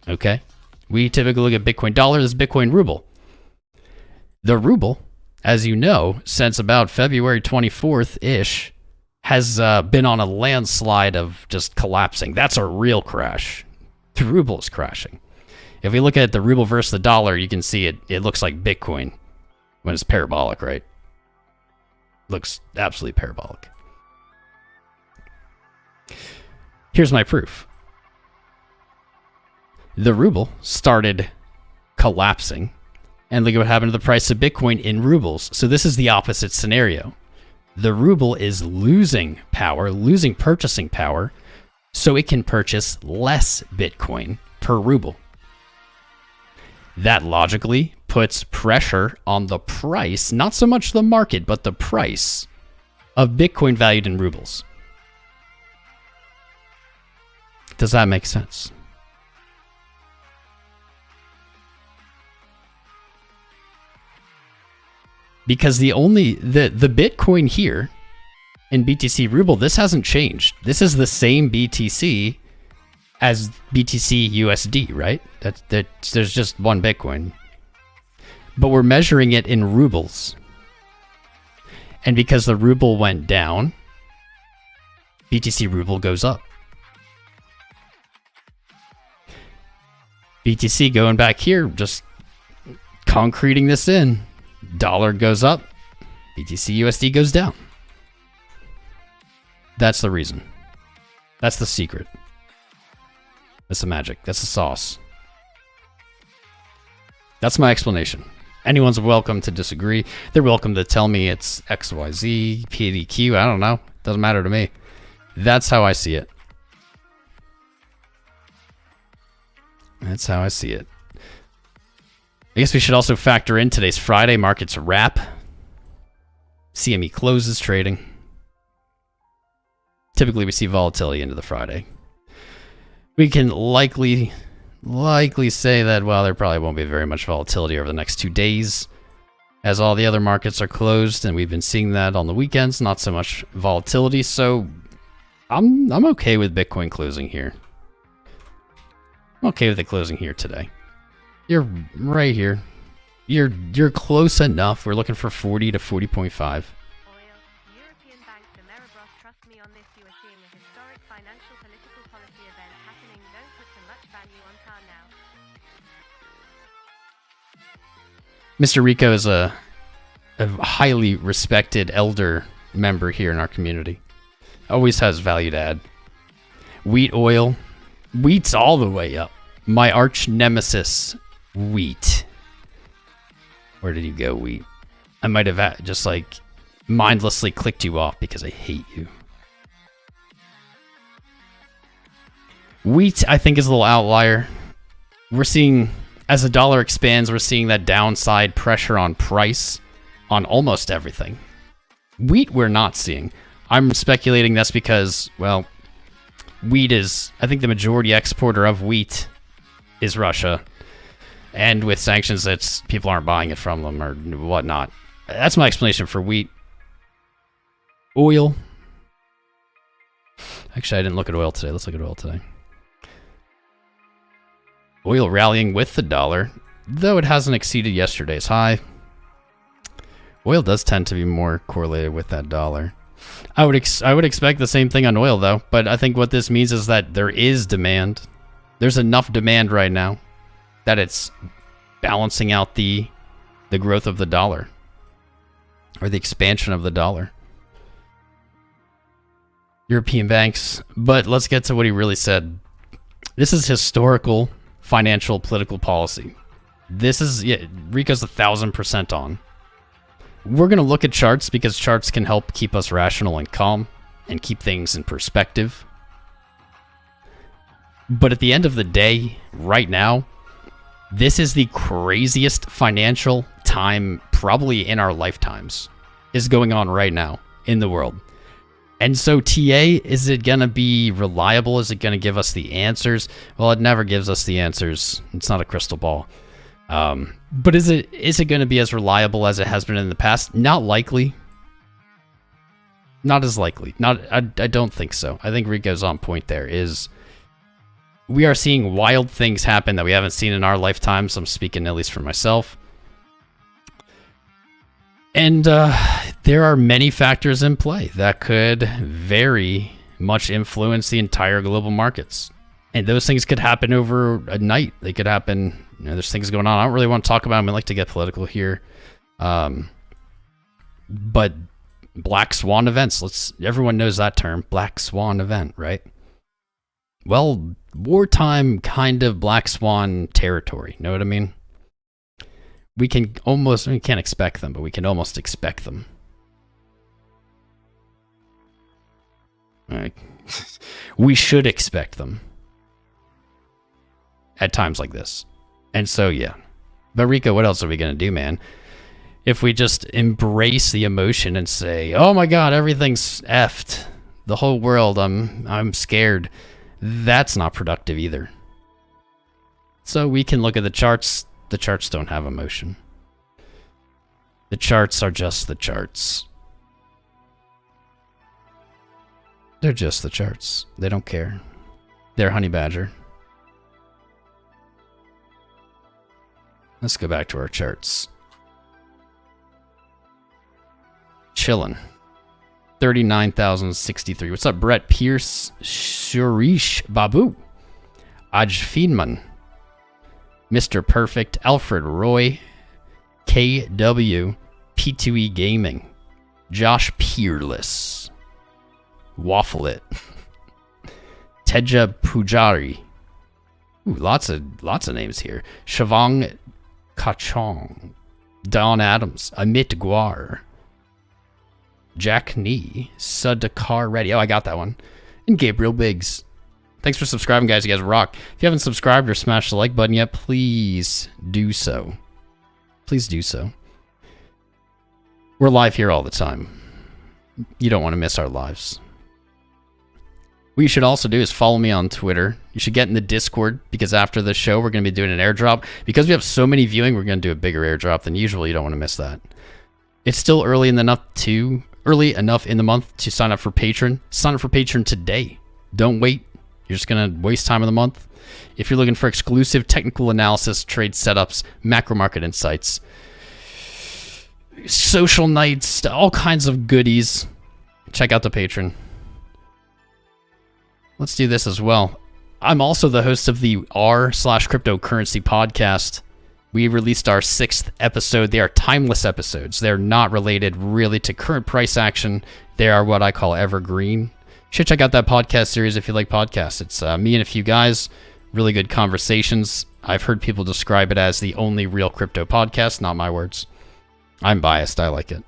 Okay? We typically look at Bitcoin dollar, this is Bitcoin ruble. The ruble, as you know, since about February 24th-ish, has been on a landslide of just collapsing. That's a real crash. The ruble is crashing. If we look at the ruble versus the dollar, you can see it looks like Bitcoin when it's parabolic, right? Looks absolutely parabolic. Here's my proof. The ruble started collapsing, and look at what happened to the price of Bitcoin in rubles. So this is the opposite scenario. The ruble is losing power, losing purchasing power, so it can purchase less Bitcoin per ruble. That logically puts pressure on the price, not so much the market, but the price of Bitcoin valued in rubles. Does that make sense? Because the Bitcoin here in BTC ruble, this hasn't changed. This is the same BTC as BTC USD, right? There's just one Bitcoin. But we're measuring it in rubles. And because the ruble went down, BTC ruble goes up. BTC going back here, just concreting this in. Dollar goes up, BTC USD goes down. That's the reason. That's the secret. That's the magic. That's the sauce. That's my explanation. Anyone's welcome to disagree. They're welcome to tell me it's XYZ, PDQ. I don't know. Doesn't matter to me. That's how I see it. That's how I see it. I guess we should also factor in today's Friday market's wrap. CME closes trading. Typically we see volatility into the Friday. We can likely say that, well, there probably won't be very much volatility over the next 2 days, as all the other markets are closed, and we've been seeing that on the weekends, not so much volatility, so I'm okay with Bitcoin closing here. I'm okay with it closing here today. You're right here. You're close enough. We're looking for 40 to 40.5. Mr. Rico is a highly respected elder member here in our community. Always has value to add. Wheat oil. Wheat's all the way up. My arch nemesis, wheat. Where did you go, wheat? I might have just like mindlessly clicked you off because I hate you. Wheat, I think, is a little outlier. We're seeing, as the dollar expands, we're seeing that downside pressure on price on almost everything. Wheat, we're not seeing. I'm speculating that's because, well, wheat is, I think the majority exporter of wheat is Russia. And with sanctions, people aren't buying it from them or whatnot. That's my explanation for wheat. Oil. Actually, I didn't look at oil today. Let's look at oil today. Oil rallying with the dollar, though it hasn't exceeded yesterday's high. Oil does tend to be more correlated with that dollar. I would expect the same thing on oil, though, but I think what this means is that there is demand. There's enough demand right now that it's balancing out the growth of the dollar, or the expansion of the dollar. European banks, but let's get to what he really said. This is historical financial political policy. This is, yeah, Rico's 1,000% on. We're going to look at charts because charts can help keep us rational and calm and keep things in perspective. But at the end of the day, right now, this is the craziest financial time probably in our lifetimes is going on right now in the world. And so TA, is it going to be reliable? Is it going to give us the answers? Well, it never gives us the answers. It's not a crystal ball. But is it going to be as reliable as it has been in the past? Not likely. Not as likely. I don't think so. I think Rico's on point there. We are seeing wild things happen that we haven't seen in our lifetimes. I'm speaking at least for myself. And there are many factors in play that could very much influence the entire global markets. And those things could happen over a night. They could happen, there's things going on. I don't really want to talk about them. I like to get political here. But black swan events, everyone knows that term, black swan event, right? Well, wartime kind of black swan territory. Know what I mean? We can't expect them, but we can almost expect them. We should expect them at times like this. And so, yeah. But Rico, what else are we going to do, man? If we just embrace the emotion and say, oh my God, everything's effed. The whole world, I'm scared. That's not productive either. So we can look at the charts. The charts don't have emotion. The charts are just the charts. They're just the charts. They don't care. They're Honey Badger. Let's go back to our charts. Chillin'. 39,063. What's up, Brett Pierce? Shurish Babu. Aj Fiedman. Mr. Perfect. Alfred Roy. KW. P2E Gaming. Josh Peerless. Waffle It. Teja Pujari. Ooh, lots of names here. Shavang Kachong. Don Adams. Amit Guar. Jack Nee. Sudakar Reddy. Oh, I got that one. And Gabriel Biggs. Thanks for subscribing, guys. You guys rock. If you haven't subscribed or smashed the like button yet, please do so. Please do so. We're live here all the time. You don't want to miss our lives. What you should also do is follow me on Twitter. You should get in the Discord, because after the show, we're going to be doing an airdrop. Because we have so many viewing, we're going to do a bigger airdrop than usual. You don't want to miss that. It's still early enough in the month to sign up for Patreon. Sign up for Patreon today. Don't wait. You're just going to waste time of the month. If you're looking for exclusive technical analysis, trade setups, macro market insights, social nights, all kinds of goodies, check out the Patreon. Let's do this as well. I'm also the host of the r/cryptocurrency podcast. We released our 6th episode. They are timeless episodes. They're not related really to current price action. They are what I call evergreen. You should check out that podcast series if you like podcasts. It's me and a few guys, really good conversations. I've heard people describe it as the only real crypto podcast, not my words. I'm biased. I like it.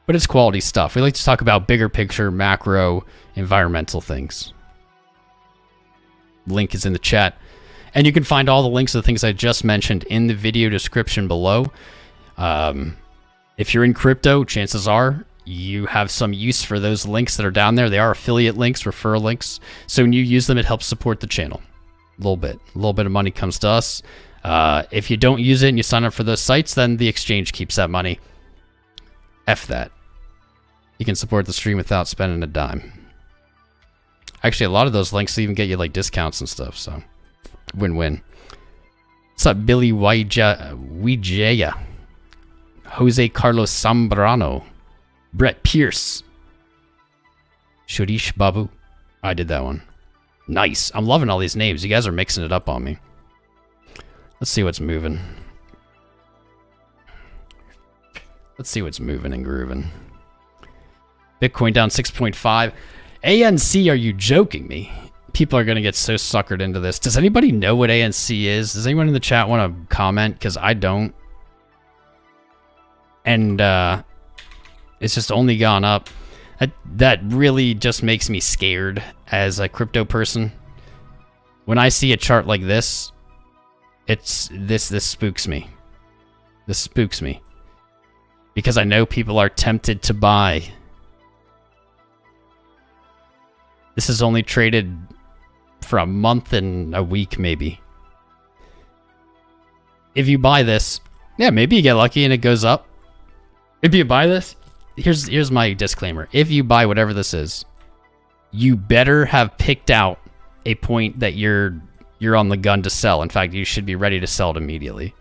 But it's quality stuff. We like to talk about bigger picture, macro, environmental things. Link is in the chat. And you can find all the links to the things I just mentioned in the video description below. If you're in crypto, chances are you have some use for those links that are down there. They are affiliate links, referral links. So when you use them, it helps support the channel. A little bit of money comes to us. If you don't use it and you sign up for those sites, then the exchange keeps that money. F that. You can support the stream without spending a dime. Actually, a lot of those links even get you like discounts and stuff, so win-win. What's up, Billy Wijaya? Jose Carlos Zambrano. Brett Pierce. Shurish Babu. I did that one. Nice. I'm loving all these names. You guys are mixing it up on me. Let's see what's moving. Let's see what's moving and grooving. Bitcoin down 6.5. ANC, are you joking me? People are going to get so suckered into this. Does anybody know what ANC is? Does anyone in the chat want to comment? Because I don't. And it's just only gone up. That really just makes me scared as a crypto person. When I see a chart like this, this spooks me. This spooks me. Because I know people are tempted to buy. This is only traded for a month and a week, maybe. If you buy this, yeah, maybe you get lucky and it goes up. If you buy this, here's my disclaimer. If you buy whatever this is, you better have picked out a point that you're on the gun to sell. In fact, you should be ready to sell it immediately.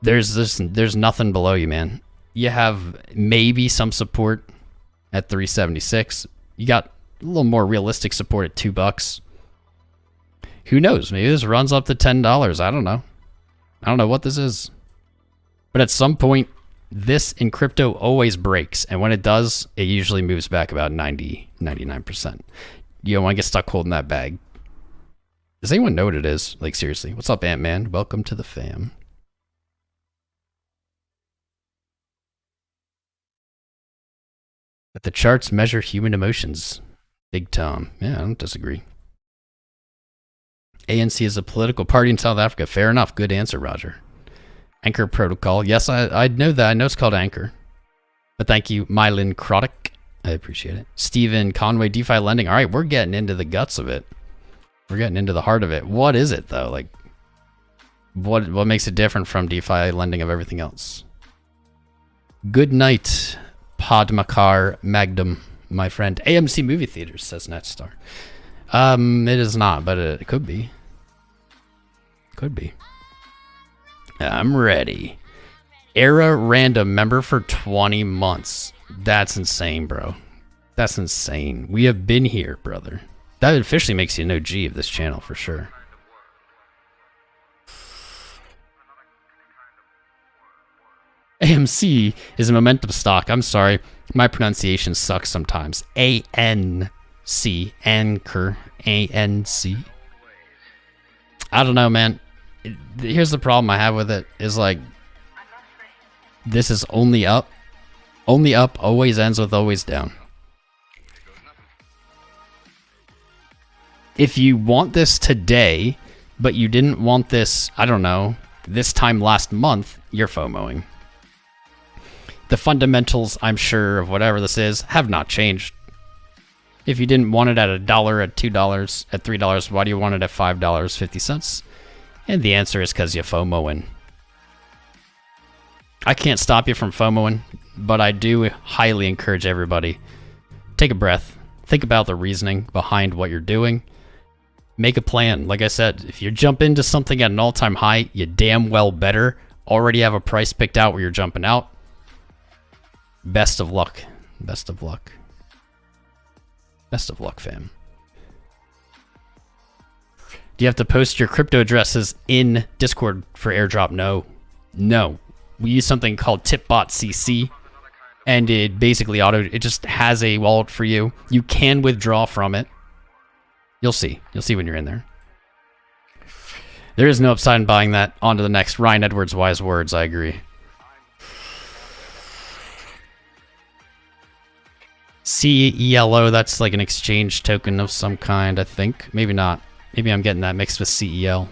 There's nothing below you, man. You have maybe some support at 376. You got a little more realistic support at $2. Who knows? Maybe this runs up to $10. I don't know. I don't know what this is. But at some point, this in crypto always breaks. And when it does, it usually moves back about 99%. You don't want to get stuck holding that bag. Does anyone know what it is? Like, seriously. What's up, Ant-Man? Welcome to the fam. But the charts measure human emotions. Big Tom. Yeah, I don't disagree. ANC is a political party in South Africa. Fair enough. Good answer, Roger. Anchor Protocol. Yes, I know that. I know it's called Anchor. But thank you, Mylin Krotic. I appreciate it. Stephen Conway, DeFi lending. All right, we're getting into the guts of it. We're getting into the heart of it. What is it, though? Like, What makes it different from DeFi lending of everything else? Good night, Podmakar Magdum, my friend. AMC Movie Theaters, says Netstar. It is not, but it could be. Could be. I'm ready. Era random member for 20 months. That's insane, bro. That's insane. We have been here, brother. That officially makes you an OG of this channel for sure. AMC is a momentum stock. I'm sorry. My pronunciation sucks sometimes. A-N-C. Anchor. A-N-C. I don't know, man. Here's the problem I have with it. Is like, this is only up. Only up always ends with always down. If you want this today, but you didn't want this, I don't know, this time last month, you're FOMOing. The fundamentals, I'm sure, of whatever this is, have not changed. If you didn't want it at $1, at $2, at $3, why do you want it at $5.50? And the answer is because you're FOMOing. I can't stop you from FOMOing, but I do highly encourage everybody, take a breath, think about the reasoning behind what you're doing, make a plan. Like I said, if you jump into something at an all-time high, you damn well better already have a price picked out where you're jumping out. Best of luck. Best of luck. Best of luck, fam. Do you have to post your crypto addresses in Discord for airdrop? No. No. We use something called TipBot CC, and it basically it just has a wallet for you. You can withdraw from it. You'll see. You'll see when you're in there. There is no upside in buying that. On to the next. Ryan Edwards' wise words. I agree. CELO, that's like an exchange token of some kind, I think. Maybe not. Maybe I'm getting that mixed with CEL.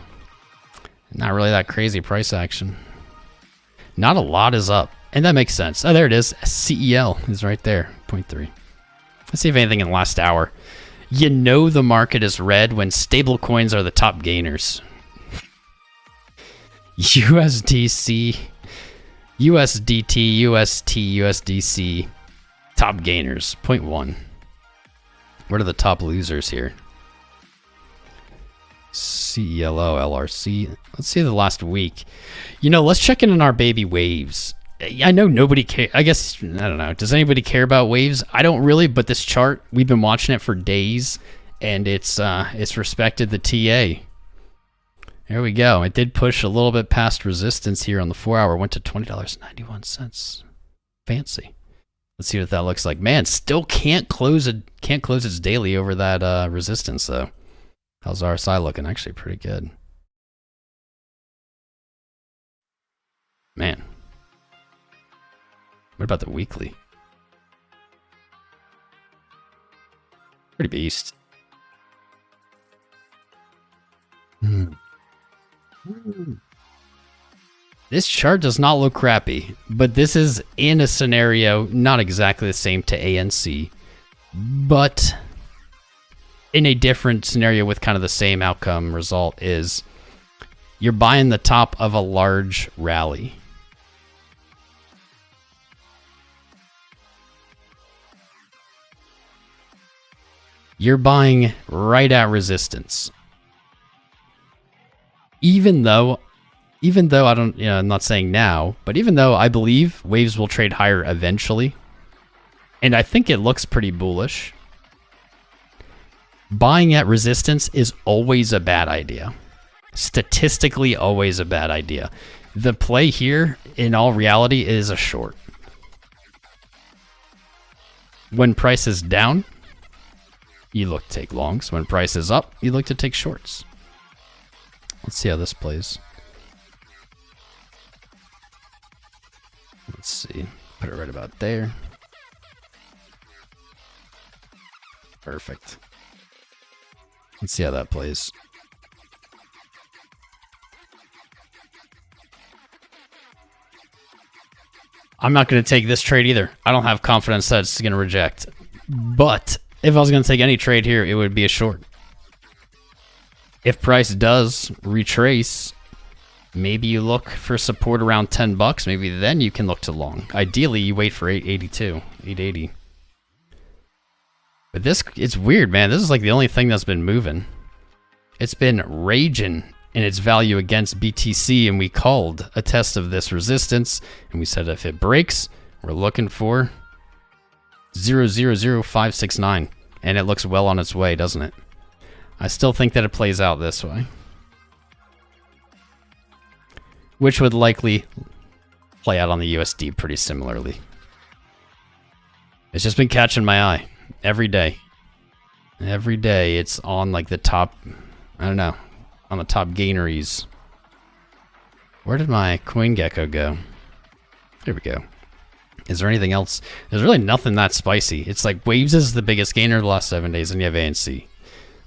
Not really that crazy price action. Not a lot is up. And that makes sense. Oh, there it is. CEL is right there. 0.3. Let's see if anything in the last hour. You know the market is red when stable coins are the top gainers. USDC, USDT, UST, USDC. Top gainers, 0.1. What are the top losers here? CELO, LRC. Let's see the last week. You know, let's check in on our baby waves. I know nobody cares. I guess, I don't know. Does anybody care about waves? I don't really, but this chart, we've been watching it for days, and it's respected the TA. There we go. It did push a little bit past resistance here on the 4-hour. Went to $20.91. Fancy. Let's see what that looks like. Man, still can't close its daily over that resistance though. How's RSI looking? Actually pretty good. Man. What about the weekly? Pretty beast. This chart does not look crappy, but this is in a scenario not exactly the same to ANC, but in a different scenario with kind of the same outcome result is you're buying the top of a large rally. You're buying right at resistance. Even though I don't, I'm not saying now, but even though I believe waves will trade higher eventually, and I think it looks pretty bullish, buying at resistance is always a bad idea. Statistically, always a bad idea. The play here, in all reality, is a short. When price is down, you look to take longs. When price is up, you look to take shorts. Let's see how this plays. Let's see. Put it right about there. Perfect. Let's see how that plays. I'm not going to take this trade either. I don't have confidence that it's going to reject. But if I was going to take any trade here, it would be a short. If price does retrace, maybe you look for support around $10. Maybe then you can look to long. Ideally, you wait for 882, 880. But this, it's weird, man. This is like the only thing that's been moving. It's been raging in its value against BTC, and we called a test of this resistance, and we said if it breaks, we're looking for 000569, and it looks well on its way, doesn't it? I still think that it plays out this way, which would likely play out on the USD pretty similarly. It's just been catching my eye every day. Every day it's on like the top, I don't know, on the top gaineries. Where did my CoinGecko go? There we go. Is there anything else? There's really nothing that spicy. It's like Waves is the biggest gainer the last 7 days, and you have ANC.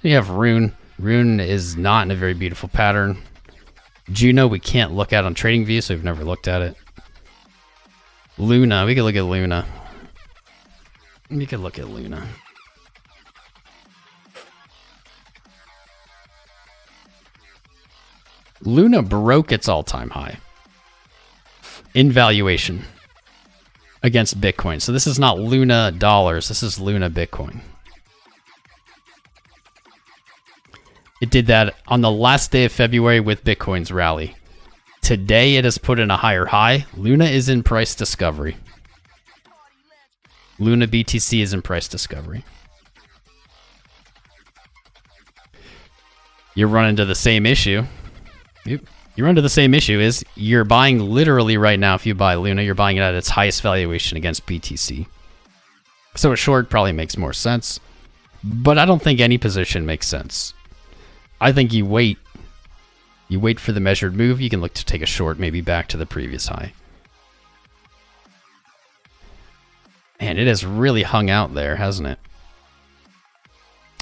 Then you have Rune. Rune is not in a very beautiful pattern. Juno we can't look at on TradingView, so we've never looked at it. Luna, we could look at Luna. We could look at Luna. Luna broke its all-time high in valuation against Bitcoin. So this is not Luna dollars, this is Luna Bitcoin. It did that on the last day of February with Bitcoin's rally. Today it has put in a higher high. Luna is in price discovery. Luna BTC is in price discovery. You run into the same issue. You run into the same issue is you're buying literally right now, if you buy Luna, you're buying it at its highest valuation against BTC. So a short probably makes more sense, but I don't think any position makes sense. I think you wait. You wait for the measured move. You can look to take a short, maybe back to the previous high. Man, it has really hung out there, hasn't it?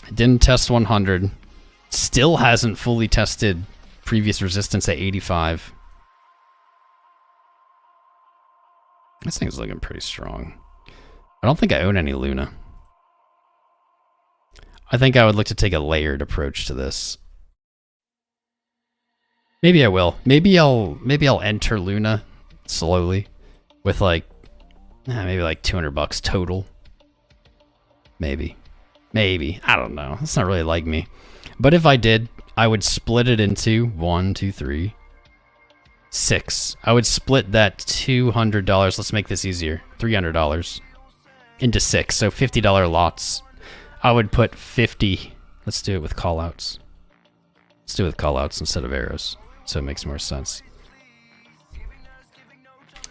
It didn't test 100. Still hasn't fully tested previous resistance at 85. This thing's looking pretty strong. I don't think I own any Luna. I think I would look to take a layered approach to this. Maybe I will. Maybe I'll enter Luna slowly with like maybe like $200 total. Maybe. I don't know. It's not really like me. But if I did, I would split it into 1, 2, 3, 6. I would split that $200. Let's make this easier. $300 into 6. So $50 lots. I would put 50. Let's do it with callouts. Let's do it with callouts instead of arrows, so it makes more sense.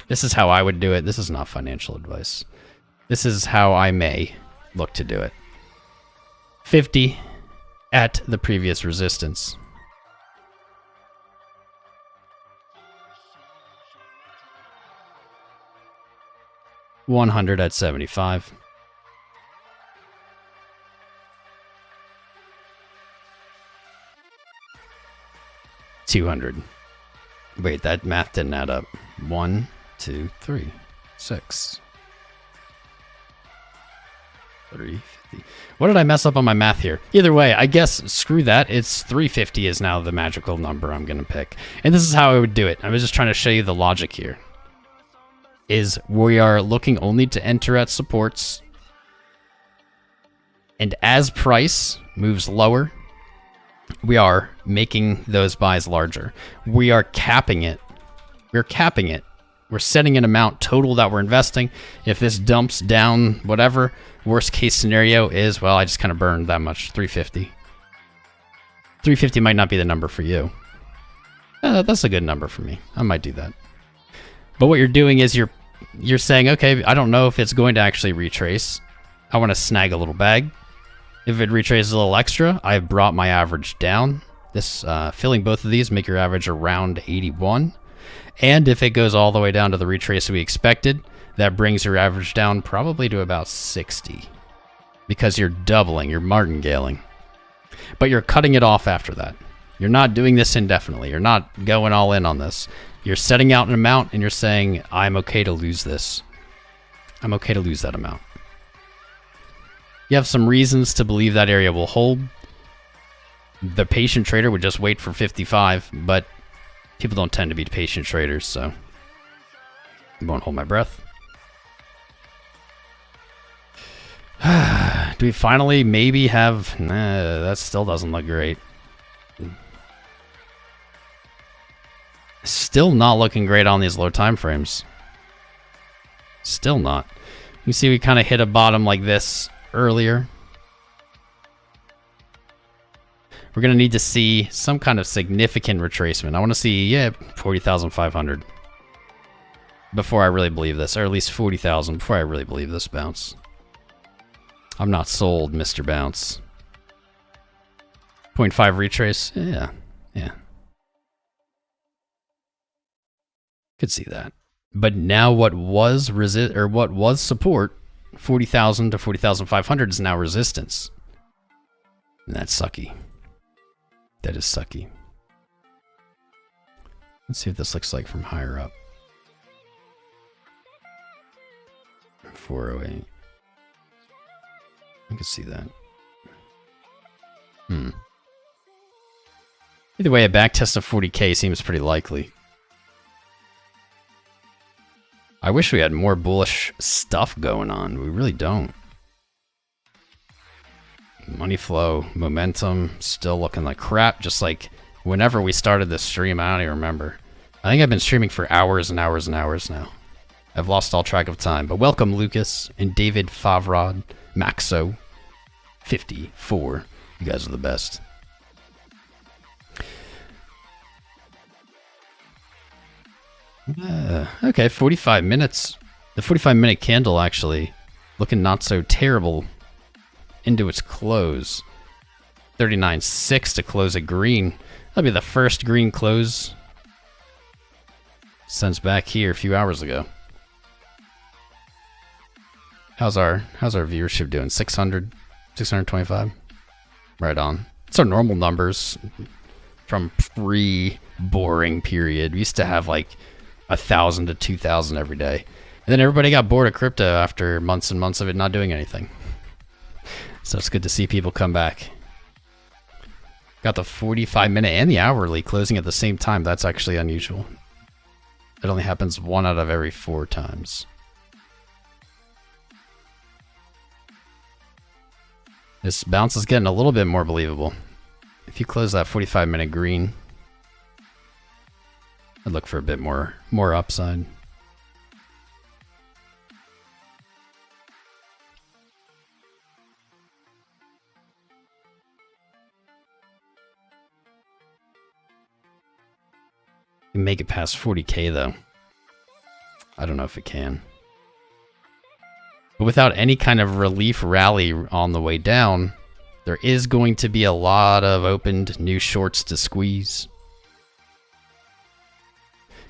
This is how I would do it. This is not financial advice. This is how I may look to do it. 50 at the previous resistance. $100 at 75. $200. Wait, that math didn't add up. 1, 2, 3, 6. 350. What did I mess up on my math here? Either way, I guess screw that. It's 350 is now the magical number I'm going to pick. And this is how I would do it. I was just trying to show you the logic here. Is we are looking only to enter at supports. And as price moves lower, we are making those buys larger. We are capping it. We're capping it. We're setting an amount total that we're investing. If this dumps down, whatever, worst case scenario is, well, I just kind of burned that much, 350. 350 might not be the number for you. That's a good number for me. I might do that. But what you're doing is you're saying, okay, I don't know if it's going to actually retrace. I want to snag a little bag. If it retraces a little extra, I've brought my average down. This filling both of these make your average around 81. And if it goes all the way down to the retrace we expected, that brings your average down probably to about 60. Because you're doubling, you're martingaling. But you're cutting it off after that. You're not doing this indefinitely. You're not going all in on this. You're setting out an amount and you're saying, I'm okay to lose this. I'm okay to lose that amount. You have some reasons to believe that area will hold. The patient trader would just wait for 55, but People don't tend to be patient traders, so I won't hold my breath. Do we finally maybe have... Nah, that still doesn't look great. Still not looking great on these low time frames. Still not. You see we kind of hit a bottom like this earlier. We're going to need to see some kind of significant retracement. I want to see, yeah, 40,500 before I really believe this, or at least 40,000 before I really believe this bounce. I'm not sold, Mr. Bounce. 0.5 retrace? Yeah. Could see that. But now what was support, 40,000 to 40,500 is now resistance. And that's sucky. That is sucky. Let's see what this looks like from higher up. 408. I can see that. Either way, a backtest of 40k seems pretty likely. I wish we had more bullish stuff going on. We really don't. Money flow, momentum, still looking like crap, just like whenever we started this stream. I don't even remember. I think I've been streaming for hours and hours and hours now. I've lost all track of time. But welcome, Lucas and David Favrod, Maxo, 54. You guys are the best. Okay, 45 minutes. The 45-minute candle actually looking not so terrible into its close. 39.6 to close a green. That'll be the first green close since back here a few hours ago. How's our viewership doing? 600, 625? Right on. It's our normal numbers from pre-boring period. We used to have like 1,000 to 2,000 every day. And then everybody got bored of crypto after months and months of it not doing anything. So it's good to see people come back. Got the 45-minute and the hourly closing at the same time. That's actually unusual. It only happens 1 out of every 4 times. This bounce is getting a little bit more believable. If you close that 45-minute green, I'd look for a bit more upside. You make it past 40k though. I don't know if it can. But without any kind of relief rally on the way down, there is going to be a lot of opened new shorts to squeeze.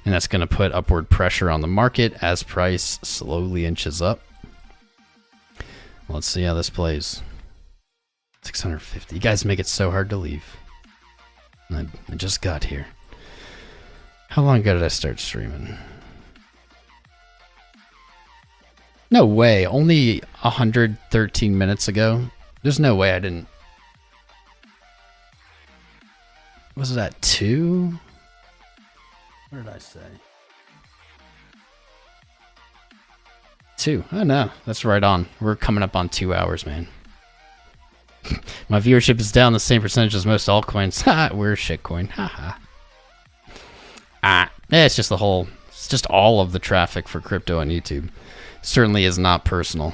And that's going to put upward pressure on the market as price slowly inches up. Let's see how this plays. 650. You guys make it so hard to leave. I just got here. How long ago did I start streaming? No way. Only 113 minutes ago. There's no way I didn't. Was it at 2? What did I say? 2. Oh no, that's right on. We're coming up on 2 hours, man. My viewership is down the same percentage as most altcoins. Ha, we're a shitcoin. Haha. It's just it's just all of the traffic for crypto on YouTube. Certainly is not personal.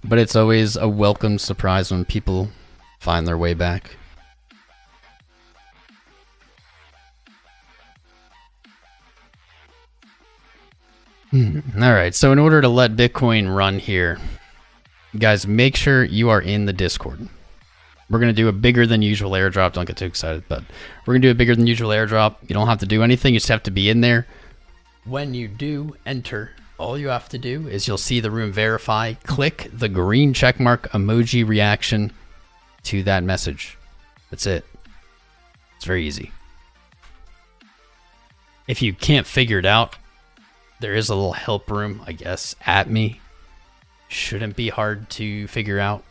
But it's always a welcome surprise when people find their way back. Alright, so in order to let Bitcoin run here, guys, make sure you are in the Discord. We're going to do a bigger than usual airdrop. Don't get too excited, but we're going to do a bigger than usual airdrop. You don't have to do anything. You just have to be in there. When you do enter, all you have to do is you'll see the room verify. Click the green checkmark emoji reaction to that message. That's it. It's very easy. If you can't figure it out, there is a little help room, I guess, at me. Shouldn't be hard to figure out.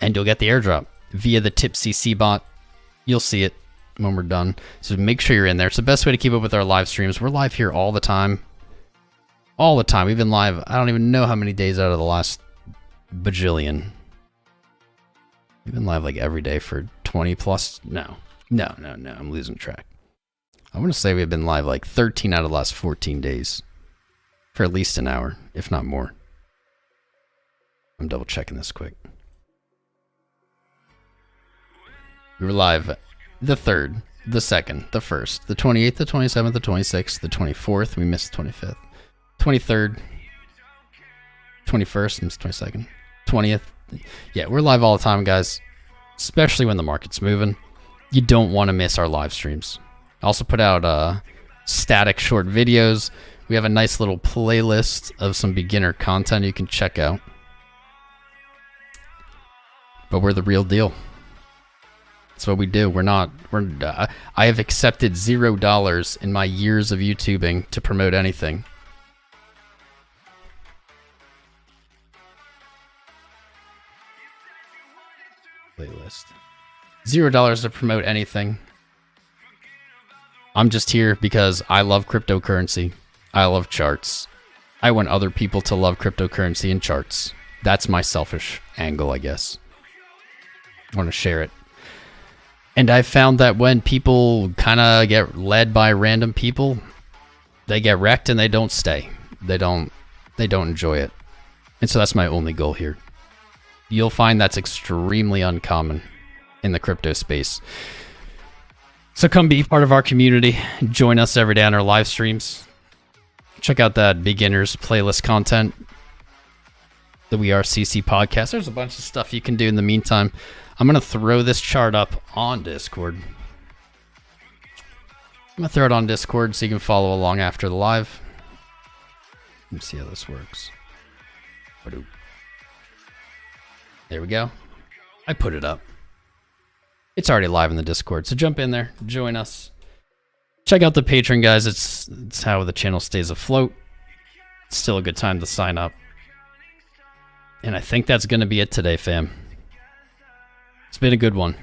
And you'll get the airdrop via the Tip CC bot. You'll see it when we're done. So make sure you're in there. It's the best way to keep up with our live streams. We're live here all the time. All the time. We've been live, I don't even know how many days out of the last bajillion. We've been live like every day for 20 plus. No. I'm losing track. I want to say we've been live like 13 out of the last 14 days. For at least an hour, if not more. I'm double checking this quick. We were live the 3rd, the 2nd, the 1st, the 28th, the 27th, the 26th, the 24th. We missed the 25th. 23rd. 21st, missed 22nd. 20th. Yeah, we're live all the time, guys. Especially when the market's moving. You don't want to miss our live streams. I also put out static short videos. We have a nice little playlist of some beginner content you can check out. But we're the real deal. That's what we do. I have accepted $0 in my years of YouTubing to promote anything. Playlist. $0 to promote anything. I'm just here because I love cryptocurrency. I love charts. I want other people to love cryptocurrency and charts. That's my selfish angle, I guess. I want to share it. And I found that when people kind of get led by random people, they get wrecked and they don't stay. They don't enjoy it. And so that's my only goal here. You'll find that's extremely uncommon in the crypto space. So come be part of our community. Join us every day on our live streams. Check out that beginners playlist content. The We Are CC podcast. There's a bunch of stuff you can do in the meantime. I'm going to throw this chart up on Discord. I'm going to throw it on Discord so you can follow along after the live. Let me see how this works. There we go. I put it up. It's already live in the Discord, so jump in there, join us. Check out the Patreon, guys. It's how the channel stays afloat. It's still a good time to sign up. And I think that's going to be it today, fam. It's been a good one.